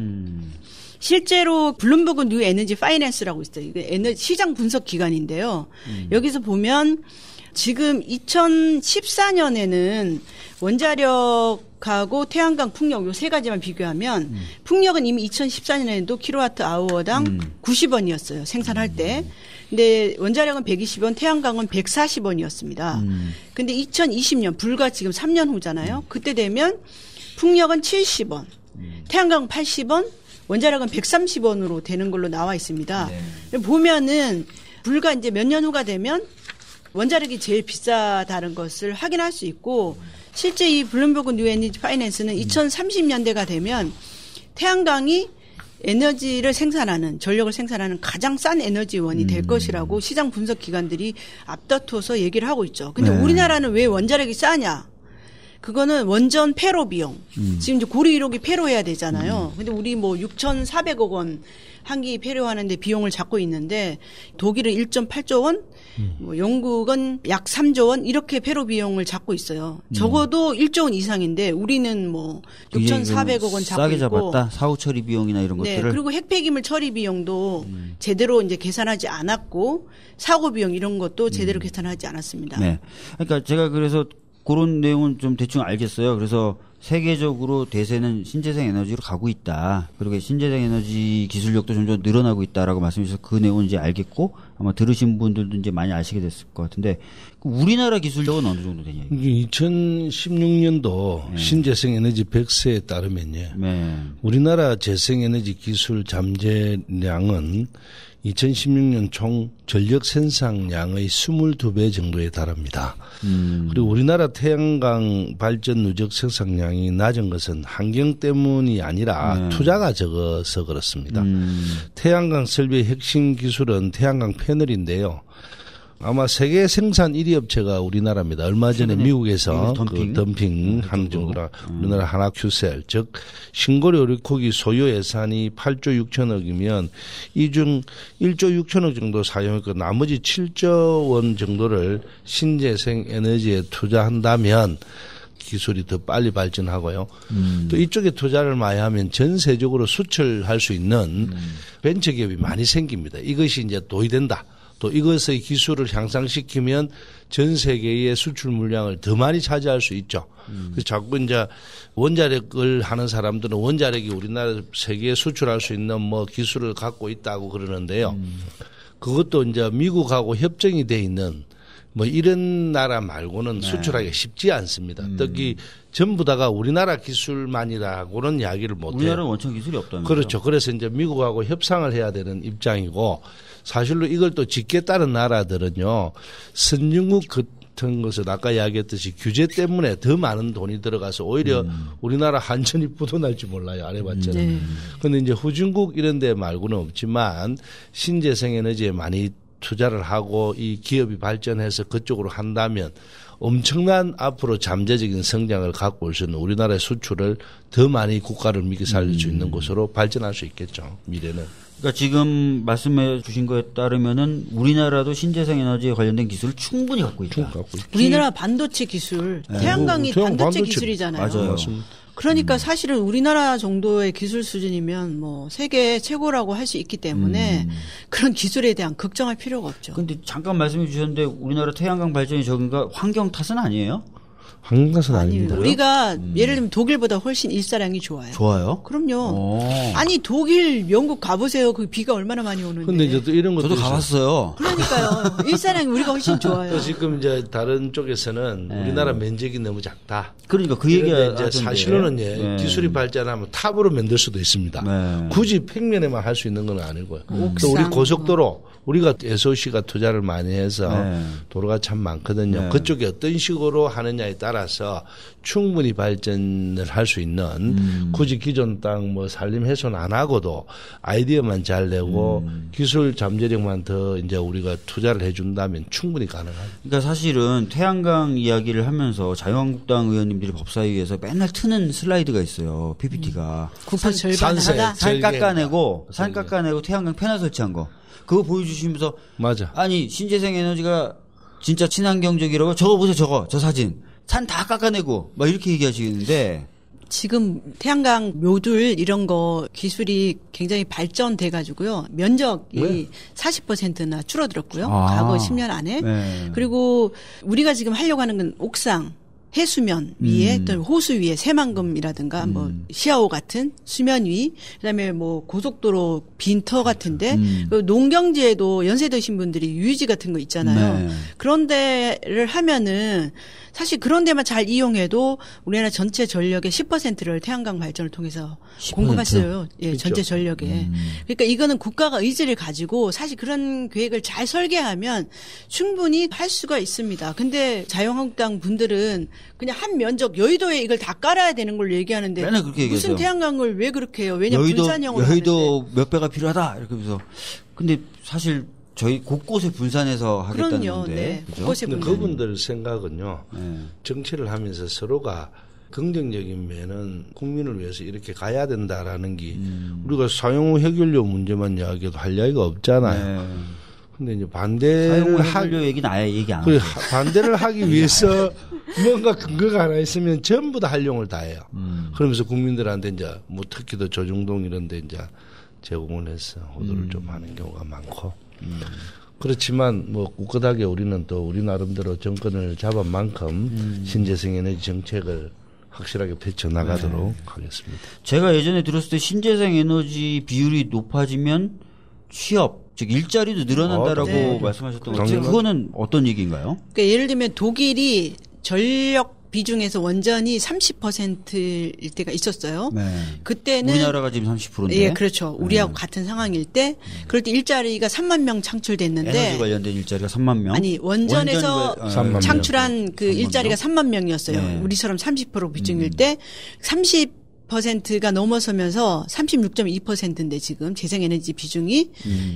실제로 블룸버그 뉴 에너지 파이낸스라고 있어요. 이게 에너지 시장 분석 기관인데요. 여기서 보면 지금 2014년에는 원자력하고 태양광, 풍력 요 세 가지만 비교하면 풍력은 이미 2014년에도 킬로와트 아워당 90원이었어요. 생산할 때. 근데 원자력은 120원, 태양광은 140원이었습니다. 근데 2020년 불과 지금 3년 후잖아요. 그때 되면 풍력은 70원, 태양광 80원, 원자력은 130원으로 되는 걸로 나와 있습니다. 네. 보면은 불과 이제 몇 년 후가 되면 원자력이 제일 비싸다는 것을 확인할 수 있고 실제 이 블룸버그 뉴 에너지 파이낸스는 2030년대가 되면 태양광이 에너지를 생산하는 전력을 생산하는 가장 싼 에너지원이 될 것이라고 시장 분석 기관들이 앞다퉈서 얘기를 하고 있죠. 근데 네. 우리나라는 왜 원자력이 싸냐? 그거는 원전 폐로 비용. 지금 이제 고리 1호기 폐로해야 되잖아요. 근데 우리 뭐 6,400억 원 한 기 폐로하는데 비용을 잡고 있는데 독일은 1.8조 원, 뭐 영국은 약 3조 원 이렇게 폐로 비용을 잡고 있어요. 적어도 1조 원 이상인데 우리는 뭐 6,400억 원 잡고 싸게 있고. 잡았다. 사후 처리 비용이나 이런 네, 것들을. 그리고 핵폐기물 처리 비용도 제대로 이제 계산하지 않았고 사고 비용 이런 것도 제대로 계산하지 않았습니다. 네. 그러니까 제가 그래서 그런 내용은 좀 대충 알겠어요. 그래서 세계적으로 대세는 신재생 에너지로 가고 있다. 그리고 신재생 에너지 기술력도 점점 늘어나고 있다라고 말씀해 주셔서 그 내용은 이제 알겠고 아마 들으신 분들도 이제 많이 아시게 됐을 것 같은데 우리나라 기술력은 어느 정도 되냐? 2016년도 네. 신재생 에너지 100세에 따르면요. 네. 우리나라 재생 에너지 기술 잠재량은 2016년 총 전력 생산량의 22배 정도에 달합니다. 그리고 우리나라 태양광 발전 누적 생산량이 낮은 것은 환경 때문이 아니라 투자가 적어서 그렇습니다. 태양광 설비의 핵심 기술은 태양광 패널인데요. 아마 세계 생산 1위 업체가 우리나라입니다. 얼마 전에 미국에서 덤핑 하는 정도라 우리나라 하나큐셀 즉 신고리 오리코기 소요 예산이 8조 6천억이면 이 중 1조 6천억 정도 사용했고 나머지 7조 원 정도를 신재생 에너지에 투자한다면 기술이 더 빨리 발전하고요. 또 이쪽에 투자를 많이 하면 전 세적으로 수출할 수 있는 벤처기업이 많이 생깁니다. 이것이 이제 도의된다. 또 이것의 기술을 향상시키면 전 세계의 수출 물량을 더 많이 차지할 수 있죠. 그래서 자꾸 이제 원자력을 하는 사람들은 원자력이 우리나라 세계에 수출할 수 있는 뭐 기술을 갖고 있다고 그러는데요. 그것도 이제 미국하고 협정이 돼 있는 뭐 이런 나라 말고는 수출하기가 쉽지 않습니다. 특히 전부 다가 우리나라 기술만이라고는 이야기를 못해요. 우리나라는 원천 기술이 없다면서요? 그렇죠. 그래서 이제 미국하고 협상을 해야 되는 입장이고 사실로 이걸 또 짓겠다는 나라들은요. 선진국 같은 것은 아까 이야기했듯이 규제 때문에 더 많은 돈이 들어가서 오히려 우리나라 한전이 부도날지 몰라요. 안 해봤잖아요. 그런데 이제 후진국 이런 데 말고는 없지만 신재생 에너지에 많이 투자를 하고 이 기업이 발전해서 그쪽으로 한다면 엄청난 앞으로 잠재적인 성장을 갖고 올 수 있는 우리나라의 수출을 더 많이 국가를 미기 살릴 수 있는 곳으로 발전할 수 있겠죠. 미래는. 그러니까 지금 말씀해 주신 거에 따르면은 우리나라도 신재생 에너지에 관련된 기술을 충분히 갖고 있다. 우리나라 반도체 기술, 태양광이 반도체 기술이잖아요. 맞아요. 맞습니다. 그러니까 사실은 우리나라 정도의 기술 수준이면 뭐 세계 최고라고 할 수 있기 때문에 그런 기술에 대한 걱정할 필요가 없죠. 그런데 잠깐 말씀해 주셨는데 우리나라 태양광 발전이 적은가 환경 탓은 아니에요? 환경 탓은 아닙니다. 우리가 예를 들면 독일보다 훨씬 일사량이 좋아요. 좋아요? 그럼요. 아니 독일, 영국 가보세요. 그 비가 얼마나 많이 오는데. 근데 이제 또 이런 것도 저도 가봤어요. 그러니까요. 일사량이 우리가 훨씬 좋아요. 지금 이제 다른 쪽에서는 우리나라 면적이 너무 작다. 그러니까 그 얘기가 이제 사실로는 기술이 발전하면 탑으로 만들 수도 있습니다. 굳이 평면에만 할 수 있는 건 아니고요. 또 우리 고속도로 우리가 SOC가 투자를 많이 해서 도로가 참 많거든요. 그쪽에 어떤 식으로 하느냐에 따라서 충분히 발전을 할 수 있는 굳이 기존 땅 뭐 산림 훼손 안 하고도 아이디어만 잘 내고 기술 잠재력만 더 이제 우리가 투자를 해준다면 충분히 가능합니다. 그러니까 사실은 태양광 이야기를 하면서 자유한국당 의원님들이 법사위에서 맨날 트는 슬라이드가 있어요. PPT가. 국토 절반 하다. 산 깎아내고 태양광 패널 설치한 거. 그거 보여주시면서 맞아. 아니 신재생 에너지가 진짜 친환경적이라고 저거 보세요 저 사진 산 다 깎아내고 막 이렇게 얘기하시는데 지금 태양광 모듈 이런 거 기술이 굉장히 발전돼 가지고요. 면적이 40%나 줄어들었고요. 과거 10년 안에. 그리고 우리가 지금 하려고 하는 건 옥상 해수면 위에 또 호수 위에 새만금이라든가 뭐 시아오 같은 수면 위 그다음에 뭐 고속도로 빈터 같은데 그 농경지에도 연세 드신 분들이 유유지 같은 거 있잖아요. 그런 데를 하면은 사실 그런 데만 잘 이용해도 우리나라 전체 전력의 10%를 태양광 발전을 통해서 10%? 공급했어요. 예, 그렇죠. 전체 전력에. 그러니까 이거는 국가가 의지를 가지고 사실 그런 계획을 잘 설계하면 충분히 할 수가 있습니다. 근데 자유한국당 분들은 그냥 한 면적 여의도에 이걸 다 깔아야 되는 걸 얘기하는데 맨날 그렇게 무슨 얘기하죠. 태양광을 왜 그렇게 해요? 왜냐면 분산형으로 여의도 하는데. 몇 배가 필요하다 이렇게 하면서 근데 사실 저희 곳곳에 분산해서 하겠다는 그럼요. 건데. 네. 그죠? 곳곳에 근데 분산. 그분들 생각은요. 정치를 하면서 서로가 긍정적인 면은 국민을 위해서 이렇게 가야 된다라는 게 우리가 사용 해결료 문제만 이야기해도 할 이야기가 없잖아요. 근데 이제 반대를 사용 얘기는 아예 얘기 안 하죠. 반대를 하기 위해서 뭔가 근거가 하나 있으면 전부 다 활용을 다 해요. 그러면서 국민들한테 이제 뭐 특히 더 조중동 이런 데 이제 제공을 해서 호도를 좀 하는 경우가 많고. 그렇지만 뭐 꿋꿋하게 우리는 또 우리 나름대로 정권을 잡은 만큼 신재생 에너지 정책을 확실하게 펼쳐 나가도록 하겠습니다. 제가 예전에 들었을 때 신재생 에너지 비율이 높아지면 취업, 즉 일자리도 늘어난다라고 말씀하셨던 것 같아요. 그거는 어떤 얘기인가요? 그러니까 예를 들면 독일이 전력 비중에서 원전이 30%일 때가 있었어요. 네. 그때는 우리나라가 지금 30%인데. 예, 그렇죠. 우리하고 같은 상황일 때 그럴 때 일자리가 3만 명 창출됐는데 에너지 관련된 일자리가 3만 명. 아니 원전에서 창출한 그 3만 일자리가 명? 3만 명이었어요. 네. 우리처럼 30% 비중일 때 30%가 넘어서면서 36.2%인데 지금 재생에너지 비중이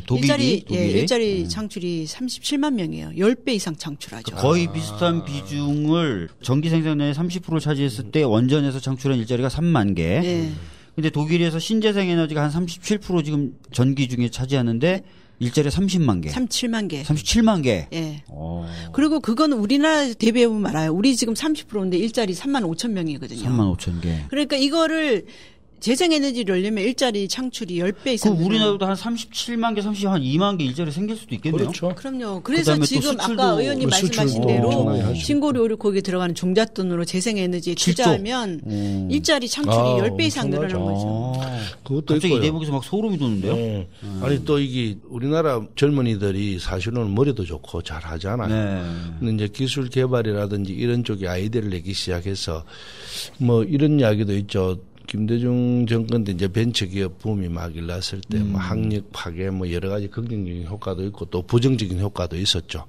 독일이 일자리 창출이 37만 명이에요. 10배 이상 창출하죠. 거의 비슷한 비중을 전기 생산량의 30%를 차지했을 때 원전에서 창출한 일자리가 3만 개. 네. 근데 독일에서 신재생 에너지가 한 37% 지금 전기 중에 차지하는데 일자리가 30만 개. 37만 개. 37만 개. 예. 그리고 그거는 우리나라 대비해 보면 알아요. 우리 지금 30%인데 일자리 3만 5천 명이거든요. 3만 5천 개. 그러니까 이거를 재생에너지를 열려면 일자리 창출이 10배 이상. 그럼 우리나라도 한 37만 개, 32한 2만 개 일자리 생길 수도 있겠네요. 그렇죠. 그럼요. 그래서 그다음에 또 지금 수출도, 아까 의원님 말씀하신 대로 엄청나게 신고리 오류코기에 들어가는 종잣돈으로 재생에너지에 7조. 투자하면 일자리 창출이 10배 이상 늘어난 거죠. 그것도 갑자기 있고요. 이 대목에서 막 소름이 돋는데요. 아니 또 이게 우리나라 젊은이들이 사실은 머리도 좋고 잘하잖아요. 네. 근데 이제 기술 개발이라든지 이런 쪽에 아이디어를 내기 시작해서 뭐 이런 이야기도 있죠. 김대중 정권 때 이제 벤처기업 붐이 막 일났을 때 뭐 학력 파괴 뭐 여러 가지 긍정적인 효과도 있고 또 부정적인 효과도 있었죠.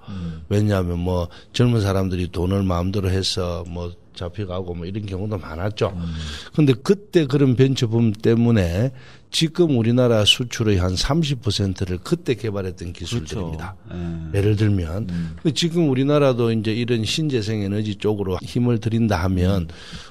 왜냐하면 뭐 젊은 사람들이 돈을 마음대로 해서 뭐 잡혀가고 뭐 이런 경우도 많았죠. 근데 그때 그런 벤처붐 때문에 지금 우리나라 수출의 한 30%를 그때 개발했던 기술들입니다. 그렇죠. 예를 들면 지금 우리나라도 이제 이런 신재생 에너지 쪽으로 힘을 들인다 하면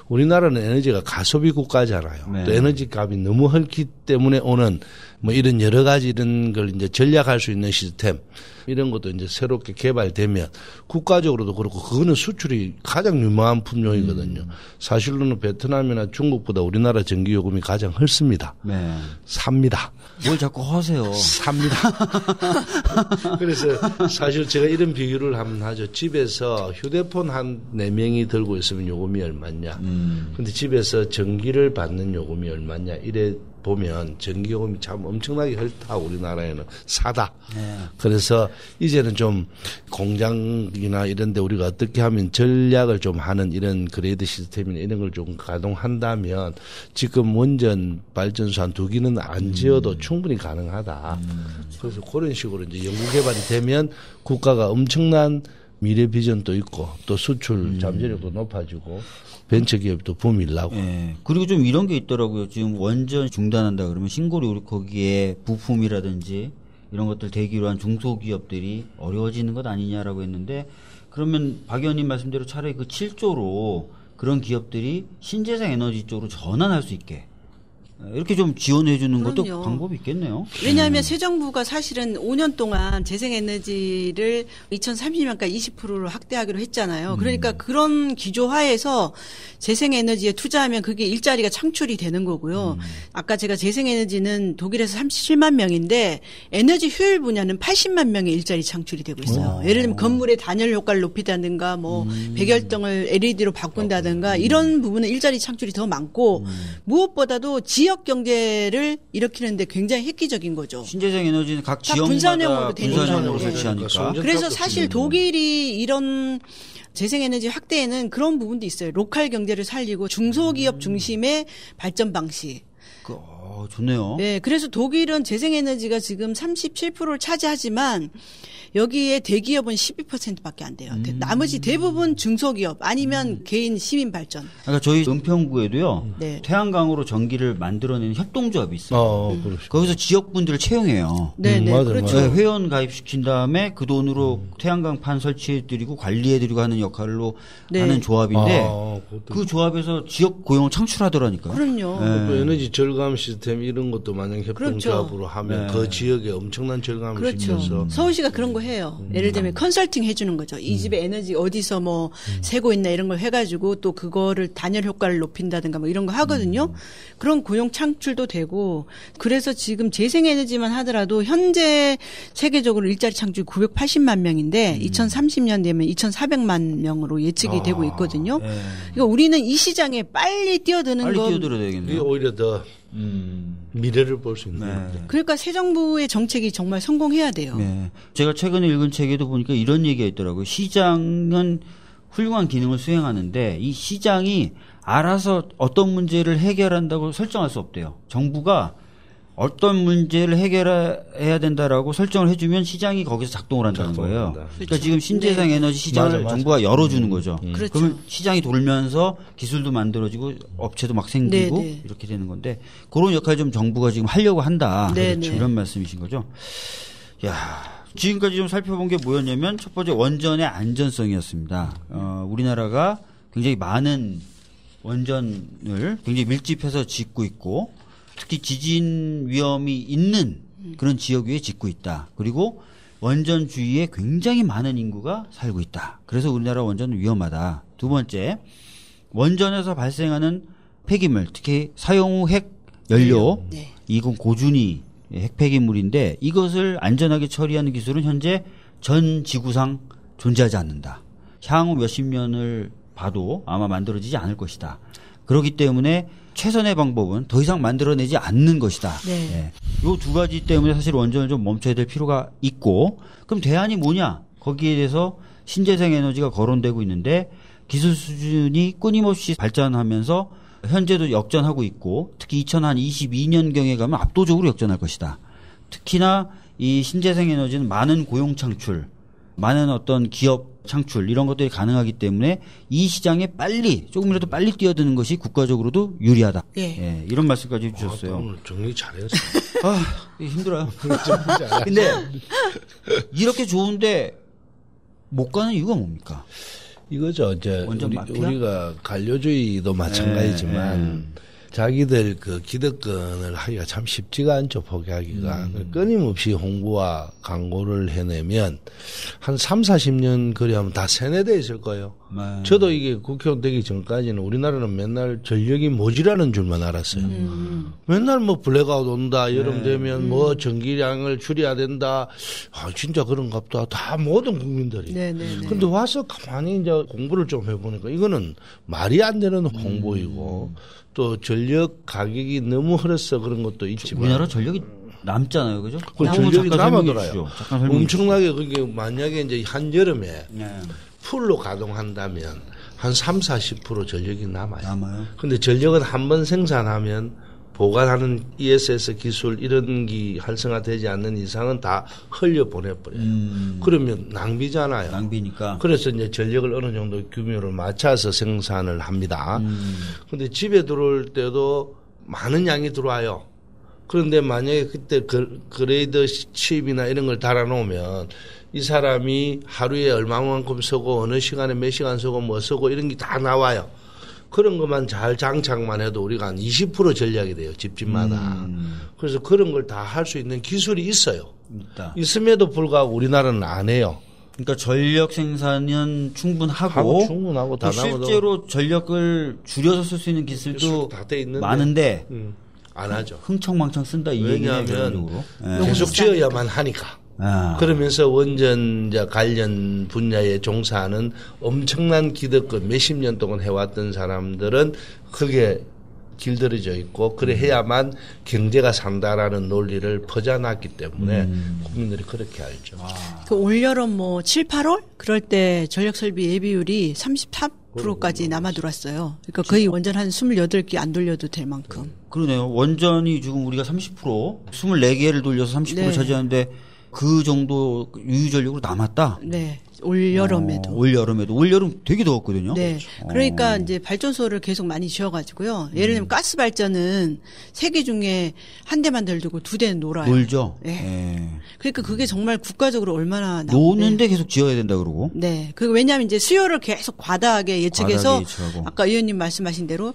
우리나라는 에너지가 가소비 국가잖아요. 네. 또 에너지 값이 너무 헐기 때문에 오는 뭐 이런 여러 가지 이런 걸 이제 전략할 수 있는 시스템 이런 것도 이제 새롭게 개발되면 국가적으로도 그렇고 그거는 수출이 가장 유망한 품종이거든요. 사실로는 베트남이나 중국보다 우리나라 전기 요금이 가장 헐습니다. 네. 삽니다. 뭘 자꾸 허세요. 삽니다. 그래서 사실 제가 이런 비유를 한번 하죠. 집에서 휴대폰 한 4명이 들고 있으면 요금이 얼마냐. 근데 집에서 전기를 받는 요금이 얼마냐. 이래 보면 전기요금이 참 엄청나게 헐다. 우리나라에는 사다. 네. 그래서 이제는 좀 공장이나 이런 데 우리가 어떻게 하면 전략을 좀 하는 이런 그레이드 시스템이나 이런 걸 좀 가동한다면 지금 원전 발전소 한 2기는 안 지어도 충분히 가능하다. 그래서 그런 식으로 이제 연구개발이 되면 국가가 엄청난 미래 비전도 있고 또 수출 잠재력도 높아지고 벤처기업도 붐이 일나고. 예. 그리고 좀 이런 게 있더라고요. 지금 원전 중단한다 그러면 신고리 우리 거기에 부품이라든지 이런 것들 대기로 한 중소기업들이 어려워지는 것 아니냐라고 했는데 그러면 박 의원님 말씀대로 차라리 그 7조로 그런 기업들이 신재생 에너지 쪽으로 전환할 수 있게 이렇게 좀 지원해 주는 것도 그럼요. 방법이 있겠네요. 왜냐하면 새 정부가 사실은 5년 동안 재생에너지를 2030년까지 20%로 확대하기로 했잖아요. 그러니까 그런 기조하에서 재생에너지에 투자하면 그게 일자리가 창출이 되는 거고요. 아까 제가 재생에너지는 독일에서 37만 명인데 에너지 효율 분야는 80만 명의 일자리 창출이 되고 있어요. 예를 들면 건물의 단열 효과를 높이다든가 뭐 백열등을 LED로 바꾼다든가 이런 부분은 일자리 창출이 더 많고 무엇보다도 지역 경제를 일으키는데 굉장히 획기적인 거죠. 신재생 에너지는 각 다 지역마다 분산형으로 되는 분산형으로 거죠. 설치하니까. 그래서 사실 독일이 이런 재생에너지 확대에는 그런 부분도 있어요. 로컬 경제를 살리고 중소기업 중심의 발전 방식. 좋네요. 네, 그래서 독일은 재생에너지가 지금 37%를 차지하지만 여기에 대기업은 12%밖에 안 돼요. 나머지 대부분 중소기업 아니면 개인 시민 발전. 그러니까 저희 은평구에도요. 네. 태양광으로 전기를 만들어내는 협동조합이 있어요. 거기서 지역분들을 채용해요. 네, 네, 맞아요, 그렇죠. 맞아요. 네, 회원 가입시킨 다음에 그 돈으로 태양광판 설치해드리고 관리해드리고 하는 역할로 네. 하는 조합인데 그것도 그 조합에서 지역 고용을 창출하더라니까요. 그럼요. 네. 또 에너지 절감 시스템 이런 것도 만약 협동조합으로 하면 네. 그 지역에 엄청난 절감을 그렇죠. 시켜서 서울시가 그런 거 거 해요. 예를 들면 컨설팅 해주는 거죠. 이 집의 에너지 어디서 뭐 새고 있나 이런 걸 해가지고 또 그거를 단열 효과를 높인다든가 뭐 이런 거 하거든요. 그런 고용 창출도 되고 그래서 지금 재생에너지만 하더라도 현재 세계적으로 일자리 창출이 980만 명인데 2030년 되면 2,400만 명으로 예측이 되고 있거든요. 그러니까 우리는 이 시장에 빨리 뛰어드는 빨리 건 뛰어들어야 되겠네요. 이게 오히려 더 미래를 볼 수 있는 건데. 그러니까 새 정부의 정책이 정말 성공해야 돼요. 네. 제가 최근에 읽은 책에도 보니까 이런 얘기가 있더라고요. 시장은 훌륭한 기능을 수행하는데 이 시장이 알아서 어떤 문제를 해결한다고 설정할 수 없대요. 정부가 어떤 문제를 해결해야 된다라고 설정을 해주면 시장이 거기서 작동을 한다는 거예요. 그러니까 지금 신재생 에너지 시장을 맞아. 정부가 열어주는 거죠. 그렇죠. 그러면 시장이 돌면서 기술도 만들어지고 업체도 막 생기고 네네. 이렇게 되는 건데 그런 역할 좀 정부가 지금 하려고 한다. 네네. 이런 말씀이신 거죠. 야, 지금까지 좀 살펴본 게 뭐였냐면 첫 번째 원전의 안전성이었습니다. 우리나라가 굉장히 많은 원전을 굉장히 밀집해서 짓고 있고 특히 지진 위험이 있는 그런 지역 위에 짓고 있다. 그리고 원전 주위에 굉장히 많은 인구가 살고 있다. 그래서 우리나라 원전은 위험하다. 두 번째, 원전에서 발생하는 폐기물, 특히 사용 후 핵 연료, 네. 이건 고준위 핵 폐기물인데 이것을 안전하게 처리하는 기술은 현재 전 지구상 존재하지 않는다. 향후 몇십 년을 봐도 아마 만들어지지 않을 것이다. 그렇기 때문에 최선의 방법은 더 이상 만들어내지 않는 것이다. 네. 이 두 가지 때문에 사실 원전을 좀 멈춰야 될 필요가 있고 그럼 대안이 뭐냐? 거기에 대해서 신재생 에너지가 거론되고 있는데 기술 수준이 끊임없이 발전하면서 현재도 역전하고 있고 특히 2022년경에 가면 압도적으로 역전할 것이다. 특히나 이 신재생 에너지는 많은 고용 창출, 많은 어떤 기업 창출 이런 것들이 가능하기 때문에 이 시장에 빨리 조금이라도 빨리 뛰어드는 것이 국가적으로도 유리하다. 예. 예, 이런 말씀까지 해주셨어요. 오늘 정리 잘했어. 아, 힘들어요. 근데 이렇게 좋은데 못 가는 이유가 뭡니까? 이거죠. 이제 원전 마피아? 우리가 관료주의도 마찬가지지만 자기들 그 기득권을 하기가 참 쉽지가 않죠. 포기하기가. 끊임없이 홍보와 광고를 해내면 한 3, 40년 그리하면 다 세뇌돼 있을 거예요. 저도 이게 국회의원 되기 전까지는 우리나라는 맨날 전력이 모자라는 줄만 알았어요. 맨날 뭐 블랙아웃 온다. 여름 되면 뭐 전기량을 줄여야 된다. 아, 진짜 그런갑다. 다 모든 국민들이. 네네네. 근데 와서 가만히 이제 공부를 좀 해보니까 이거는 말이 안 되는 홍보이고 또 전력 가격이 너무 흘러서 그런 것도 있지만 우리나라 전력이 남잖아요, 그죠? 그 전력이 남아돌아요. 잠깐 설명해 주시죠. 엄청나게 그게 만약에 이제 한여름에 네. 풀로 가동한다면 한 3, 40% 전력이 남아요. 남아요. 근데 전력은 한 번 생산하면 보관하는 ESS 기술 이런 기 활성화되지 않는 이상은 다 흘려 보내버려요. 그러면 낭비잖아요. 낭비니까. 그래서 이제 전력을 어느 정도 규모를 맞춰서 생산을 합니다. 근데 집에 들어올 때도 많은 양이 들어와요. 그런데 만약에 그때 그레이더 칩이나 이런 걸 달아놓으면 이 사람이 하루에 얼마만큼 쓰고 어느 시간에 몇 시간 쓰고 뭐 쓰고 이런 게 다 나와요. 그런 것만 잘 장착만 해도 우리가 한 20% 전략이 돼요. 집집마다. 그래서 그런 걸 다 할 수 있는 기술이 있어요. 있음에도 불구하고 우리나라는 안 해요. 그러니까 전력 생산은 충분하고 충분하고 다 실제로 전력을 줄여서 쓸 수 있는 기술도 다 돼 있는데 많은데 안 하죠. 흥청망청 쓴다 이 얘기네요. 왜냐하면 네. 계속 지어야만 하니까. 그러면서 원전 관련 분야에 종사하는 엄청난 기득권 몇십 년 동안 해왔던 사람들은 그게 길들여져 있고 그래 해야만 경제가 산다라는 논리를 퍼져놨기 때문에 국민들이 그렇게 알죠. 그 올여름 뭐 7, 8월 그럴 때 전력 설비 예비율이 34%까지 남아 들어왔어요. 그러니까 거의 원전 한 28개 안 돌려도 될 만큼. 그러네요. 원전이 지금 우리가 30% 24개를 돌려서 30% 네. 차지하는데 그 정도 유유 전력으로 남았다. 네. 올 여름에도. 올 여름 되게 더웠거든요. 네. 그러니까 이제 발전소를 계속 많이 지어가지고요. 예를 들면 가스 발전은 3개 중에 한 대만 덜 두고 2대는 놀아요. 놀죠. 네. 그러니까 그게 정말 국가적으로 얼마나 노는데 계속 지어야 된다 그러고. 네. 그 왜냐하면 이제 수요를 계속 과다하게 예측해서 예측하고. 아까 의원님 말씀하신 대로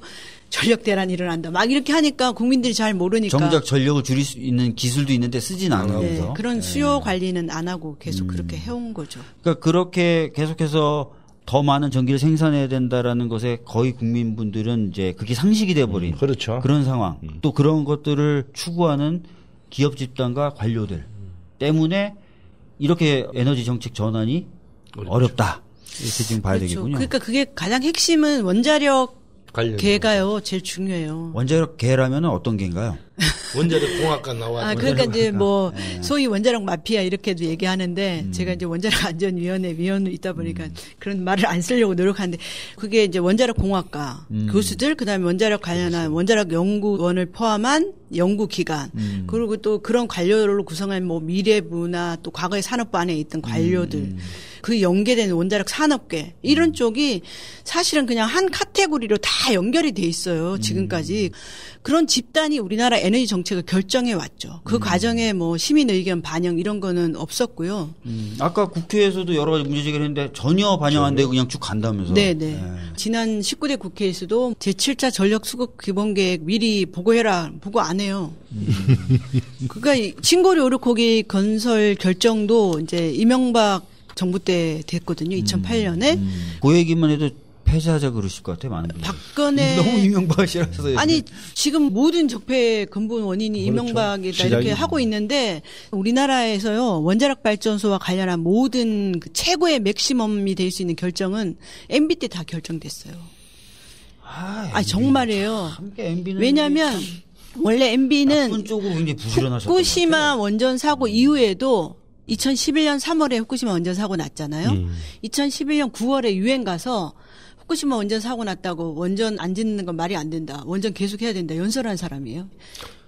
전력 대란이 일어난다. 막 이렇게 하니까 국민들이 잘 모르니까. 정작 전력을 줄일 수 있는 기술도 있는데 쓰진 않으면서. 네, 그런 수요 관리는 안 하고 계속 그렇게 해온 거죠. 그러니까 그렇게 계속해서 더 많은 전기를 생산해야 된다라는 것에 거의 국민분들은 이제 그게 상식이 돼버린 그렇죠. 그런 상황. 또 그런 것들을 추구하는 기업 집단과 관료들 때문에 이렇게 에너지 정책 전환이 어렵다. 이렇게 지금 봐야 그렇죠. 되겠군요. 그러니까 그게 가장 핵심은 원자력 관련 개가요. 제일 중요해요. 원자력 개라면 어떤 개인가요? 원자력 공학과 나와. 그러니까 이제 뭐 소위 원자력 마피아 이렇게도 얘기하는데 제가 이제 원자력 안전위원회 위원으로 있다 보니까 그런 말을 안 쓰려고 노력하는데 그게 이제 원자력 공학과 교수들 그다음에 원자력 관련한 원자력 연구원을 포함한 연구기관 그리고 또 그런 관료로 구성한 뭐 미래부나 또 과거의 산업부 안에 있던 관료들 그 연계된 원자력 산업계 이런 쪽이 사실은 그냥 한 카테고리로 다 연결이 돼 있어요. 지금까지. 그런 집단이 우리나라 에너지 정책을 결정해 왔죠. 그 과정에 뭐 시민 의견 반영 이런 거는 없었고요. 아까 국회에서도 여러 가지 문제 제기를 했는데 전혀 반영 안 되고 그냥 쭉 간다면서. 네네. 지난 19대 국회에서도 제7차 전력 수급 기본계획 미리 보고해라. 보고 안 해요. 그러니까 신고리 오르코기 건설 결정도 이제 이명박 정부 때 됐거든요. 2008년에. 그 얘기만 해도 폐지하자 그러실 것 같아요. 많은 분들이. 박근혜. 너무 이명박이라서. 아니 지금 모든 적폐 근본 원인이 그렇죠. 이명박이다 이렇게 하고 있는데 우리나라에서요. 원자력 발전소와 관련한 모든 그 최고의 맥시멈이 될 수 있는 결정은 MB 때 다 결정됐어요. 정말이에요. 왜냐하면 원래 MB는 후쿠시마 원전 사고 이후에도 2011년 3월에 후쿠시마 원전 사고 났잖아요. 2011년 9월에 유엔 가서 후쿠시마 원전 사고 났다고 원전 안 짓는 건 말이 안 된다. 원전 계속 해야 된다. 연설한 사람이에요.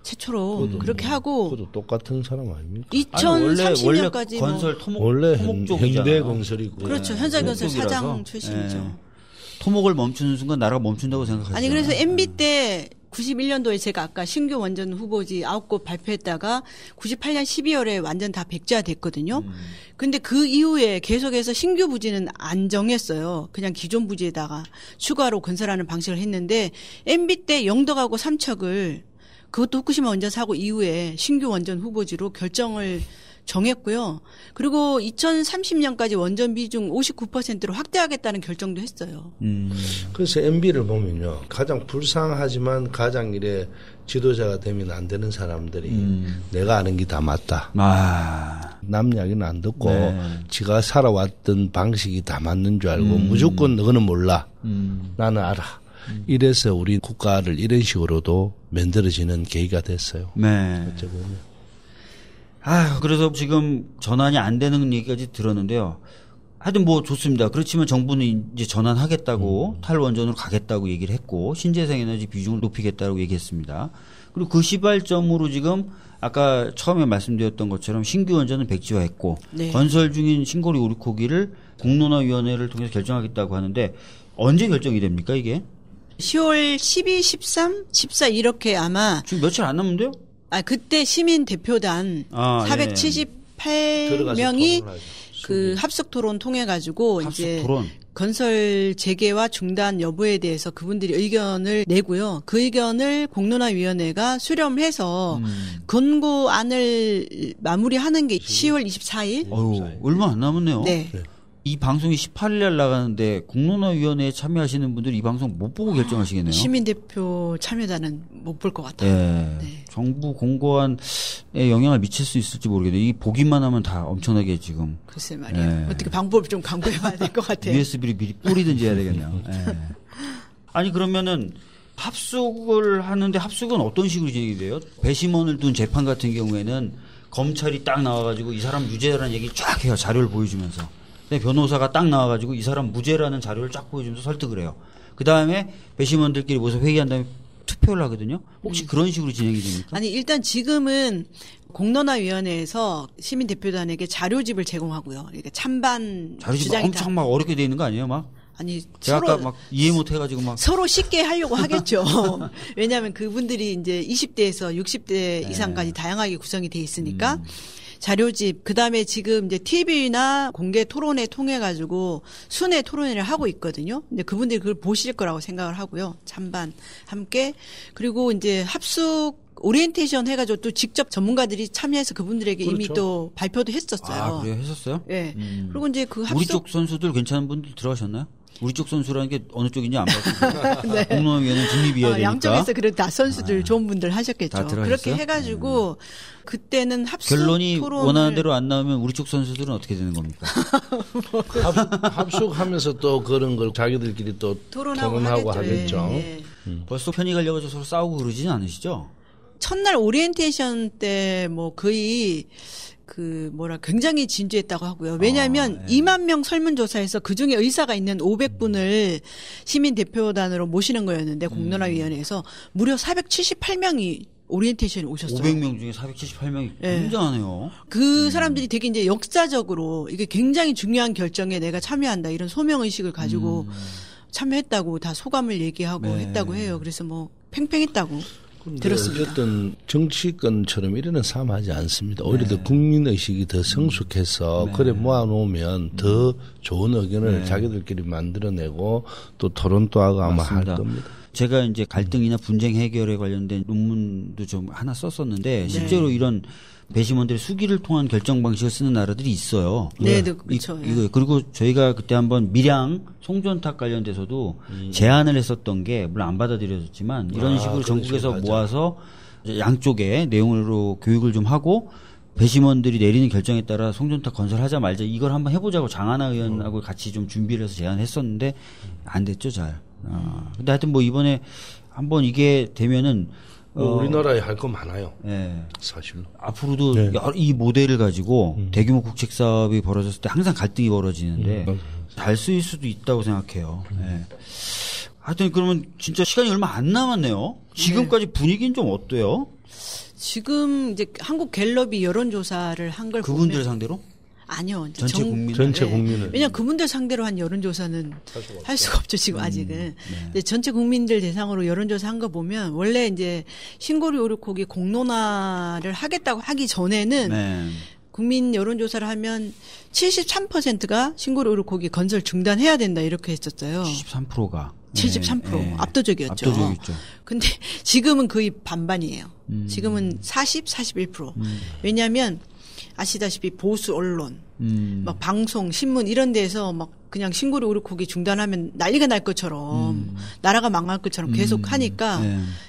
최초로 그렇게 하고. 그것도 똑같은 사람 아닙니까? 2030년까지 건설 원래 현대 건설이고. 그렇죠. 현대건설 사장 출신이죠. 네. 토목을 멈추는 순간 나라가 멈춘다고 생각하죠. 아니 그래서 MB 때 91년도에 제가 아까 신규 원전 후보지 9곳 발표했다가 98년 12월에 완전 다 백지화됐거든요. 근데 그 이후에 계속해서 신규 부지는 안 정했어요. 그냥 기존 부지에다가 추가로 건설하는 방식을 했는데 MB 때 영덕하고 삼척을 그것도 후쿠시마 원전 사고 이후에 신규 원전 후보지로 결정을 정했고요. 그리고 2030년까지 원전 비중 59%로 확대하겠다는 결정도 했어요. 그래서 MB를 보면요. 가장 불쌍하지만 가장 이래 지도자가 되면 안 되는 사람들이 내가 아는 게 다 맞다. 남 이야기는 안 듣고 지가 살아왔던 방식이 다 맞는 줄 알고 무조건 너는 몰라. 나는 알아. 이래서 우리 국가를 이런 식으로도 만들어지는 계기가 됐어요. 네. 어째 보면. 그래서 지금 전환이 안 되는 얘기까지 들었는데요. 하여튼 뭐 좋습니다. 그렇지만 정부는 이제 전환하겠다고 탈원전으로 가겠다고 얘기를 했고 신재생에너지 비중을 높이겠다고 얘기했습니다. 그리고 그 시발점으로 지금 아까 처음에 말씀드렸던 것처럼 신규 원전은 백지화했고 건설 중인 신고리 오르코기를 공론화위원회를 통해서 결정하겠다고 하는데 언제 결정이 됩니까 이게? 10월 12, 13, 14 이렇게 아마 지금 며칠 안 남은데요? 그때 시민 대표단 478명이 그 합석 토론 통해 가지고 이제 건설 재개와 중단 여부에 대해서 그분들이 의견을 내고요. 그 의견을 공론화위원회가 수렴해서 권고안을 마무리하는 게 10월 24일. 얼마 안 남았네요. 네. 이 방송이 18일 날 나가는데 공론화위원회에 참여하시는 분들이 이 방송 못 보고 결정하시겠네요. 시민대표 참여단은 못 볼 것 같아요. 네. 정부 공고안에 영향을 미칠 수 있을지 모르겠네요. 이 보기만 하면 다 엄청나게 지금. 글쎄 말이에요. 어떻게 방법을 좀 강구해봐야 될 것 같아요. USB를 미리 뿌리든지 해야 되겠네요. 아니 그러면은 합숙을 하는데 합숙은 어떤 식으로 진행이 돼요? 배심원을 둔 재판 같은 경우에는 검찰이 딱 나와가지고 이 사람 유죄라는 얘기 쫙 해요. 자료를 보여주면서. 근데 변호사가 딱 나와가지고 이 사람 무죄라는 자료를 쫙 보여주면서 설득을 해요. 그 다음에 배심원들끼리 모여서 회의한 다음에 투표를 하거든요. 혹시 그런 식으로 진행이 됩니까? 아니 일단 지금은 공론화위원회에서 시민대표단에게 자료집을 제공하고요. 이렇게 찬반 자료집 주장이 엄청 막 어렵게 돼 있는 거 아니에요, 막? 아니 제가 서로 아까 막 이해 못 해가지고 막 서로 쉽게 하려고 하겠죠. 왜냐하면 그분들이 이제 20대에서 60대 이상까지 다양하게 구성이 돼 있으니까 자료집 그다음에 지금 이제 TV나 공개 토론회 통해 가지고 순회 토론회를 하고 있거든요. 근데 그분들이 그걸 보실 거라고 생각을 하고요. 찬반 함께 그리고 이제 합숙 오리엔테이션 해가지고 또 직접 전문가들이 참여해서 그분들에게 그렇죠. 이미 또 발표도 했었어요. 아, 그래요? 했었어요? 예. 그리고 이제 그 합숙 우리 쪽 선수들 괜찮은 분들 들어가셨나요? 우리 쪽 선수라는 게 어느 쪽인지 안 봤어요. 네. 공론화위원회는 중립이어야 되니까. 양쪽에서 그래도 다 선수들 좋은 분들 다 하셨겠죠. 들어가셨어요? 그렇게 해가지고 그때는 합숙 결론이 토론을 원하는 대로 안 나오면 우리 쪽 선수들은 어떻게 되는 겁니까? 합숙하면서 또 그런 걸 자기들끼리 또 토론하고 하겠죠. 예. 벌써 편히 가려고 서로 싸우고 그러지는 않으시죠? 첫날 오리엔테이션 때 뭐 거의 굉장히 진지했다고 하고요. 왜냐하면 2만 명 설문조사에서 그중에 의사가 있는 500분을 시민대표단으로 모시는 거였는데 공론화위원회에서 무려 478명이 오리엔테이션에 오셨어요. 500명 중에 478명이 예. 굉장하네요. 그 사람들이 되게 이제 역사적으로 이게 굉장히 중요한 결정에 내가 참여한다 이런 소명의식을 가지고 참여했다고 다 소감을 얘기하고 네. 했다고 해요. 그래서 뭐 팽팽했다고 들었습니다. 어쨌든 정치권처럼 이런 싸움하지 않습니다. 오히려 더 국민의식이 더 성숙해서 그래 모아놓으면 더 좋은 의견을 자기들끼리 만들어내고 또 토론도 하고 아마 맞습니다. 할 겁니다. 제가 이제 갈등이나 분쟁 해결에 관련된 논문도 좀 하나 썼었는데 실제로 이런 배심원들의 수기를 통한 결정 방식을 쓰는 나라들이 있어요. 네, 그렇죠. 이거 그리고 저희가 그때 한번 밀양 송전탑 관련돼서도 제안을 했었던 게 물론 안 받아들여졌지만 이런 식으로 그렇죠. 전국에서 맞아. 모아서 양쪽의 내용으로 교육을 좀 하고 배심원들이 내리는 결정에 따라 송전탑 건설하자 말자 이걸 한번 해보자고 장하나 의원하고 같이 좀 준비를 해서 제안했었는데 안 됐죠, 잘. 근데 하여튼 뭐 이번에 한번 이게 되면은 우리나라에 할 거 많아요. 예. 사실로. 앞으로도 이 모델을 가지고 대규모 국책 사업이 벌어졌을 때 항상 갈등이 벌어지는데 잘 쓰일 수도 있다고 생각해요. 예. 하여튼 그러면 진짜 시간이 얼마 안 남았네요. 지금까지 분위기는 좀 어때요? 지금 이제 한국 갤럽이 여론조사를 한 걸 그분들 보면 상대로? 아니요. 전체 국민 전체 국민을. 왜냐하면 그분들 상대로 한 여론조사는 할 수가 없죠, 지금 아직은. 근데 전체 국민들 대상으로 여론조사 한 거 보면 원래 이제 신고리 오르코기 공론화를 하겠다고 하기 전에는 네. 국민 여론조사를 하면 73%가 신고리 오르코기 건설 중단해야 된다 이렇게 했었어요. 73%가. 73% 압도적이었죠. 압도적이었죠. 근데 지금은 거의 반반이에요. 지금은 41%. 왜냐하면 아시다시피 보수 언론, 막 방송, 신문 이런 데서 막 그냥 신고리 오르코기 중단하면 난리가 날 것처럼 나라가 망할 것처럼 계속 하니까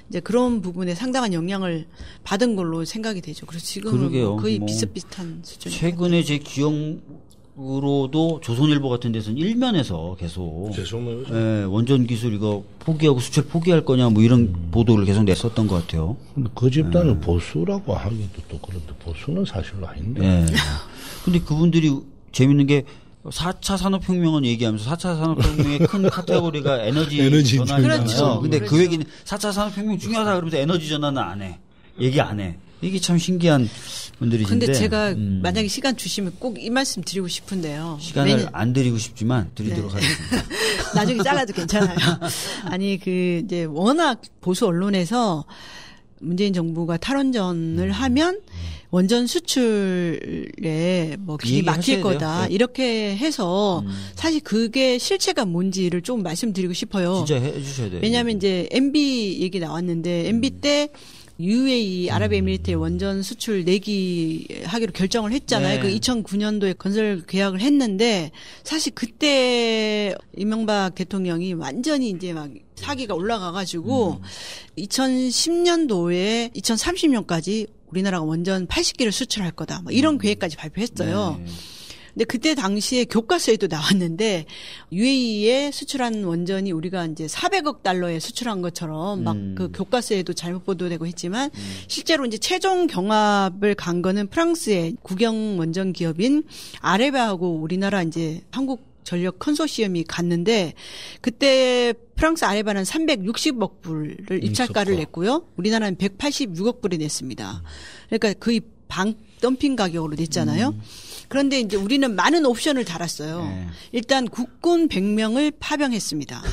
이제 그런 부분에 상당한 영향을 받은 걸로 생각이 되죠. 그래서 지금은 그러게요. 거의 뭐 비슷비슷한 수준. 최근에 제 기억으로도 조선일보 같은 데서는 일면에서 계속 예, 원전 기술 이거 포기하고 수출 포기할 거냐 뭐 이런 보도를 계속 냈었던 것 같아요. 근데 그 집단을 보수라고 하기도 또 그런데 보수는 사실로 아닌데. 예. 근데 그분들이 재밌는 게 4차 산업혁명은 얘기하면서 4차 산업혁명의 큰 카테고리가 에너지 전환이잖아요. 그렇죠. 근데 그렇죠. 그 얘기는 4차 산업혁명 중요하다 그러면서 에너지 전환은 안 해. 얘기 안 해. 이게 참 신기한 분들이신데. 근데 제가 만약에 시간 주시면 꼭 이 말씀 드리고 싶은데요. 시간을 안 드리고 싶지만 드리도록 하겠습니다. 나중에 잘라도 괜찮아요. 아니 이제 워낙 보수 언론에서 문재인 정부가 탈원전을 하면 원전 수출에 뭐 길이 막힐 거다 네. 이렇게 해서 사실 그게 실체가 뭔지를 좀 말씀드리고 싶어요. 진짜 해주셔야 돼요. 왜냐하면 이제 MB 얘기 나왔는데 MB 때 UAE 아랍에미리트에 원전 수출 내기하기로 결정을 했잖아요. 네. 그 2009년도에 건설 계약을 했는데 사실 그때 이명박 대통령이 완전히 이제 막 사기가 올라가가지고 2010년도에 2030년까지 우리나라가 원전 80기를 수출할 거다. 뭐 이런 계획까지 발표했어요. 네. 근데 그때 당시에 교과서에도 나왔는데 UAE에 수출한 원전이 우리가 이제 400억 달러에 수출한 것처럼 막 그 교과서에도 잘못 보도되고 했지만 실제로 이제 최종 경합을 간 거는 프랑스의 국영 원전 기업인 아레바하고 우리나라 이제 한국 전력 컨소시엄이 갔는데 그때 프랑스 아레바는 360억 불을 입찰가를 냈고요. 우리나라는 186억 불이 냈습니다. 그러니까 거의 방 덤핑 가격으로 냈잖아요. 그런데 이제 우리는 많은 옵션을 달았어요. 네. 일단 국군 100명을 파병했습니다.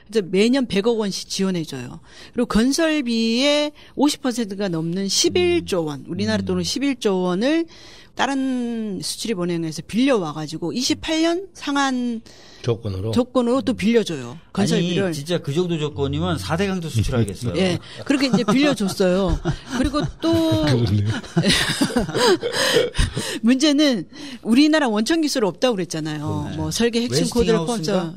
그래서 매년 100억 원씩 지원해줘요. 그리고 건설비의 50%가 넘는 11조 원, 우리나라 돈으로 11조 원을 다른 수출입 은행에서 빌려와가지고 28년 상한 조건으로 또 빌려줘요. 건설비를. 아니 진짜 그 정도 조건이면 4대 강도 수출하겠어요. 예, 그렇게 이제 빌려줬어요. 그리고 또 문제는 우리나라 원천 기술 없다고 그랬잖아요. 뭐 설계 핵심 코드를 포함해서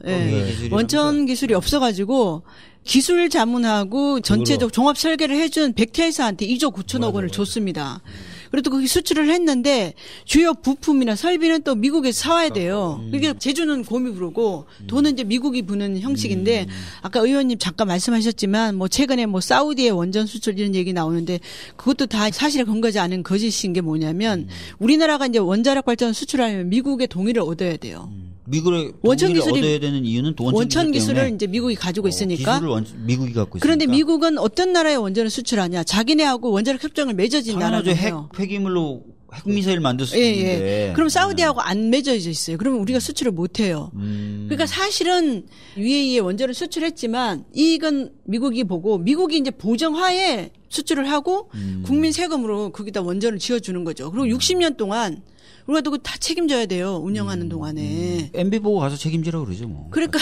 원천 기술이 없어가지고 기술 자문하고 전체적 종합 설계를 해준 백태회사한테 2조 9천억 원을 줬습니다. 그래도 거기 수출을 했는데 주요 부품이나 설비는 또 미국에서 사와야 돼요. 그러니까 제주는 곰이 부르고 돈은 이제 미국이 부는 형식인데 아까 의원님 잠깐 말씀하셨지만 뭐 최근에 뭐 사우디의 원전 수출 이런 얘기 나오는데 그것도 다 사실에 근거하지 않은 거짓인 게 뭐냐면 우리나라가 이제 원자력 발전 수출하려면 미국의 동의를 얻어야 돼요. 미국의 원천 기술을 얻어야 되는 이유는 또 원천 기술을 이제 미국이 가지고 있으니까. 기술을 미국이 갖고 있으니까. 그런데 미국은 어떤 나라의 원전을 수출하냐? 자기네하고 원자력 협정을 맺어진 나라예요. 폐기물로 핵미사일 만들 수 있는데. 그럼 사우디하고 안 맺어져 있어요. 그러면 우리가 수출을 못 해요. 그러니까 사실은 UAE에 원전을 수출했지만 이익은 미국이 보고 미국이 이제 보정하에 수출을 하고 국민 세금으로 거기다 원전을 지어주는 거죠. 그리고 60년 동안 우리가 또 다 책임져야 돼요. 운영하는 동안에. MB 보고 가서 책임지라고 그러죠 뭐. 그러니까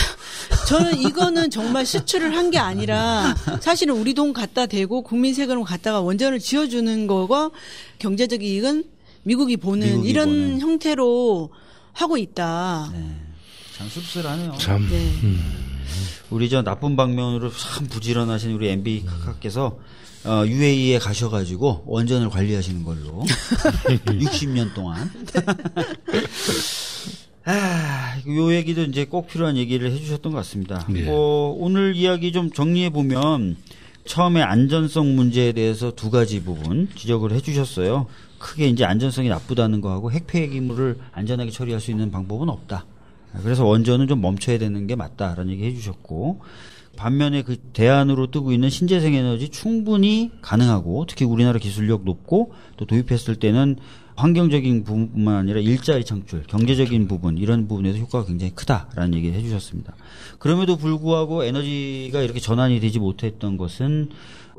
저는 이거는 정말 수출을 한 게 아니라 사실은 우리 돈 갖다 대고 국민 세금을 갖다가 원전을 지어주는 거가 경제적 이익은 미국이 보는 이런 형태로 하고 있다. 네. 참 씁쓸하네요. 참. 네. 우리 저 나쁜 방면으로 참 부지런하신 우리 MB 카카께서 UAE에 가셔가지고 원전을 관리하시는 걸로 60년 동안. 요 얘기도 이제 꼭 필요한 얘기를 해주셨던 것 같습니다. 네. 오늘 이야기 좀 정리해 보면 처음에 안전성 문제에 대해서 두 가지 부분 지적을 해주셨어요. 크게 이제 안전성이 나쁘다는 거하고 핵 폐기물을 안전하게 처리할 수 있는 방법은 없다. 그래서 원전은 좀 멈춰야 되는 게 맞다라는 얘기 해주셨고. 반면에 그 대안으로 뜨고 있는 신재생 에너지 충분히 가능하고 특히 우리나라 기술력 높고 또 도입했을 때는 환경적인 부분뿐만 아니라 일자리 창출, 경제적인 부분 이런 부분에서 효과가 굉장히 크다라는 얘기를 해주셨습니다. 그럼에도 불구하고 에너지가 이렇게 전환이 되지 못했던 것은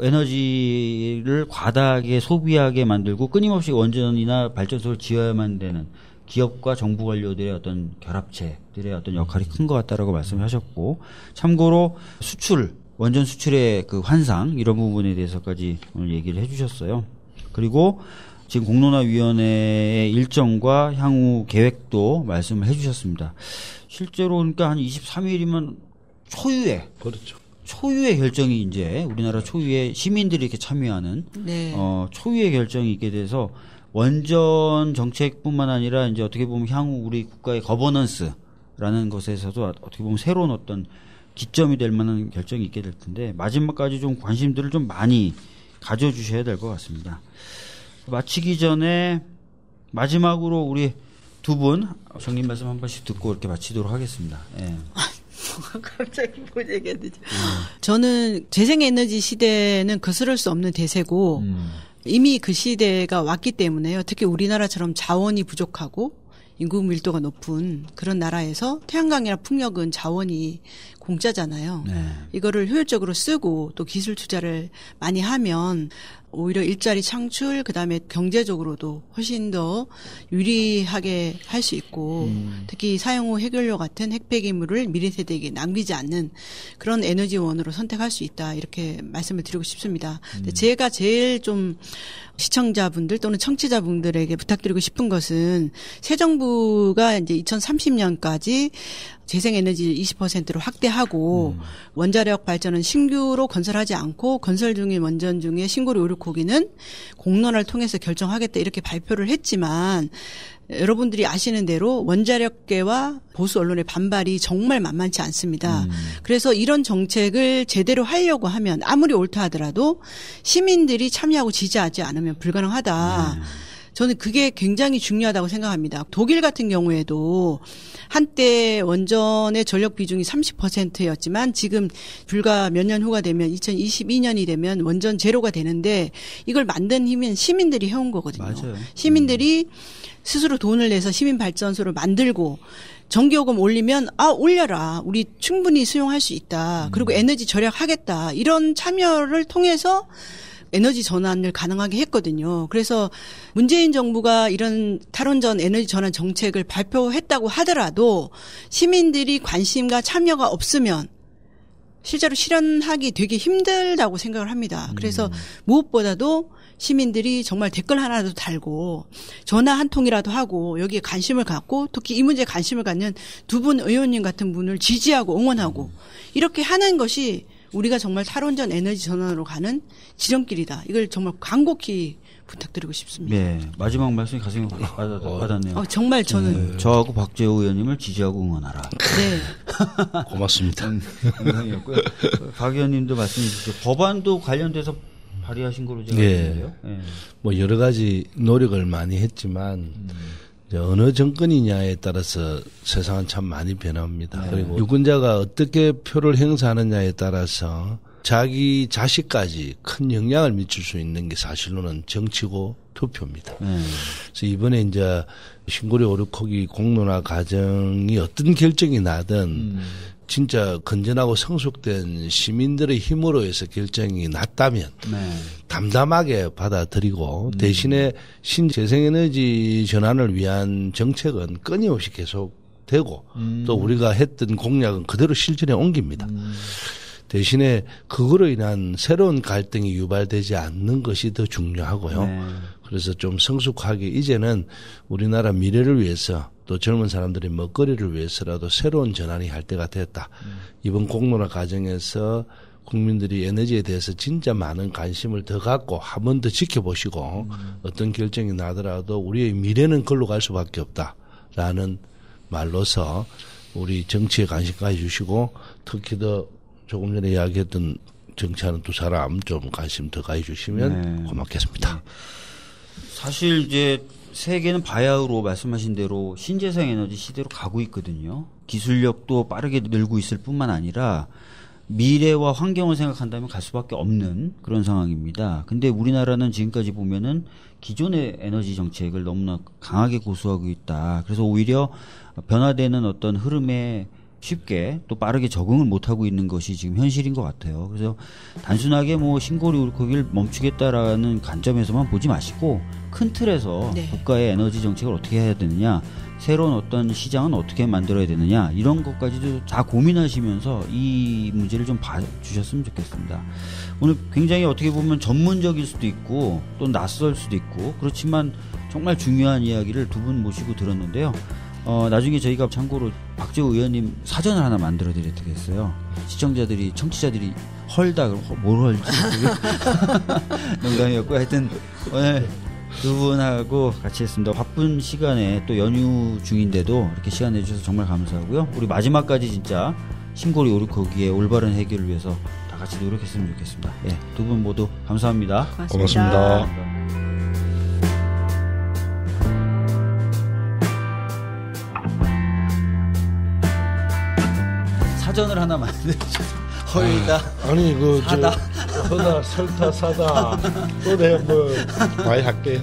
에너지를 과다하게 소비하게 만들고 끊임없이 원전이나 발전소를 지어야만 되는 기업과 정부 관료들의 어떤 결합체들의 어떤 역할이 큰 것 같다라고 말씀하셨고, 참고로 수출, 원전 수출의 그 환상 이런 부분에 대해서까지 오늘 얘기를 해주셨어요. 그리고 지금 공론화위원회의 일정과 향후 계획도 말씀을 해주셨습니다. 실제로 그러니까 한 23일이면 초유의, 그렇죠. 초유의 결정이 이제 우리나라 초유의 시민들이 이렇게 참여하는 초유의 결정이 있게 돼서. 원전 정책뿐만 아니라 이제 어떻게 보면 향후 우리 국가의 거버넌스라는 것에서도 어떻게 보면 새로운 어떤 기점이 될 만한 결정이 있게 될 텐데 마지막까지 좀 관심들을 좀 많이 가져주셔야 될 것 같습니다. 마치기 전에 마지막으로 우리 두 분 정님 말씀 한 번씩 듣고 이렇게 마치도록 하겠습니다. 예. 갑자기 뭐 얘기해야 되지? 저는 재생에너지 시대는 거스를 수 없는 대세고 이미 그 시대가 왔기 때문에요. 특히 우리나라처럼 자원이 부족하고 인구 밀도가 높은 그런 나라에서 태양광이나 풍력은 자원이 공짜잖아요. 네. 이거를 효율적으로 쓰고 또 기술 투자를 많이 하면 오히려 일자리 창출 그다음에 경제적으로도 훨씬 더 유리하게 할 수 있고 특히 사용 후 해결료 같은 핵폐기물을 미래 세대에게 남기지 않는 그런 에너지원으로 선택할 수 있다 이렇게 말씀을 드리고 싶습니다. 근데 제가 제일 좀 시청자분들 또는 청취자분들에게 부탁드리고 싶은 것은 새 정부가 이제 2030년까지 재생에너지 20%로 확대하고 원자력 발전은 신규로 건설하지 않고 건설 중인 원전 중에 신고리 오륙호기는 공론화를 통해서 결정하겠다 이렇게 발표를 했지만 여러분들이 아시는 대로 원자력계와 보수 언론의 반발이 정말 만만치 않습니다. 그래서 이런 정책을 제대로 하려고 하면 아무리 옳다 하더라도 시민들이 참여하고 지지하지 않으면 불가능하다. 저는 그게 굉장히 중요하다고 생각합니다. 독일 같은 경우에도 한때 원전의 전력 비중이 30%였지만 지금 불과 몇 년 후가 되면 2022년이 되면 원전 제로가 되는데 이걸 만든 힘은 시민들이 해온 거거든요. 맞아요. 시민들이 스스로 돈을 내서 시민발전소를 만들고 전기요금 올리면 올려라. 우리 충분히 수용할 수 있다. 그리고 에너지 절약하겠다. 이런 참여를 통해서 에너지 전환을 가능하게 했거든요. 그래서 문재인 정부가 이런 탈원전 에너지 전환 정책을 발표했다고 하더라도 시민들이 관심과 참여가 없으면 실제로 실현하기 되게 힘들다고 생각을 합니다. 그래서 무엇보다도 시민들이 정말 댓글 하나라도 달고 전화 한 통이라도 하고 여기에 관심을 갖고 특히 이 문제에 관심을 갖는 두 분 의원님 같은 분을 지지하고 응원하고 이렇게 하는 것이 우리가 정말 탈원전 에너지 전환으로 가는 지름길이다. 이걸 정말 간곡히 부탁드리고 싶습니다. 네, 마지막 말씀이 가슴에 와닿네요. 정말 저는 저하고 박재호 의원님을 지지하고 응원하라. 네. 고맙습니다. 영상이었고요. 박 의원님도 말씀해 주시죠. 법안도 관련돼서 발의하신 거로 제가 알겠는데요. 예. 뭐 여러 가지 노력을 많이 했지만 이제 어느 정권이냐에 따라서 세상은 참 많이 변합니다. 네. 그리고 유권자가 어떻게 표를 행사하느냐에 따라서 자기 자식까지 큰 영향을 미칠 수 있는 게 사실로는 정치고 투표입니다. 그래서 이번에 이제 신고리 오르코기 공론화 과정이 어떤 결정이 나든 진짜 건전하고 성숙된 시민들의 힘으로 해서 결정이 났다면 담담하게 받아들이고 대신에 신재생에너지 전환을 위한 정책은 끊임없이 계속되고 또 우리가 했던 공약은 그대로 실전에 옮깁니다. 대신에 그거로 인한 새로운 갈등이 유발되지 않는 것이 더 중요하고요. 그래서 좀 성숙하게 이제는 우리나라 미래를 위해서 또 젊은 사람들의 먹거리를 위해서라도 새로운 전환이 할 때가 됐다. 이번 공론화 과정에서 국민들이 에너지에 대해서 진짜 많은 관심을 더 갖고 한 번 더 지켜보시고 어떤 결정이 나더라도 우리의 미래는 걸로 갈 수밖에 없다라는 말로서 우리 정치에 관심 가져주시고 특히 더 조금 전에 이야기했던 정치하는 두 사람 좀 관심 더 가져주시면 고맙겠습니다. 사실 이제 세계는 바야흐로 말씀하신 대로 신재생 에너지 시대로 가고 있거든요. 기술력도 빠르게 늘고 있을 뿐만 아니라 미래와 환경을 생각한다면 갈 수밖에 없는 그런 상황입니다. 근데 우리나라는 지금까지 보면은 기존의 에너지 정책을 너무나 강하게 고수하고 있다. 그래서 오히려 변화되는 어떤 흐름에 쉽게 또 빠르게 적응을 못하고 있는 것이 지금 현실인 것 같아요. 그래서 단순하게 뭐 신고리 오르코기를 멈추겠다라는 관점에서만 보지 마시고 큰 틀에서 국가의 에너지 정책을 어떻게 해야 되느냐, 새로운 어떤 시장은 어떻게 만들어야 되느냐 이런 것까지도 다 고민하시면서 이 문제를 좀 봐주셨으면 좋겠습니다. 오늘 굉장히 어떻게 보면 전문적일 수도 있고 또 낯설 수도 있고 그렇지만 정말 중요한 이야기를 두 분 모시고 들었는데요. 나중에 저희가 참고로 박재호 의원님 사전을 하나 만들어 드려야 되겠어요. 청취자들이 헐다 그럼 뭘 헐지 농담이었고 하여튼 오늘 두 분하고 같이 했습니다. 바쁜 시간에 또 연휴 중인데도 이렇게 시간 내주셔서 정말 감사하고요. 우리 마지막까지 진짜 신고리 오르코기의 올바른 해결을 위해서 다 같이 노력했으면 좋겠습니다. 예, 두 분 모두 감사합니다. 고맙습니다. 사전을 하나 만들어주셔서 헐다 아니 사다 허다 설타 사다 또 내가 뭐 많이 할게.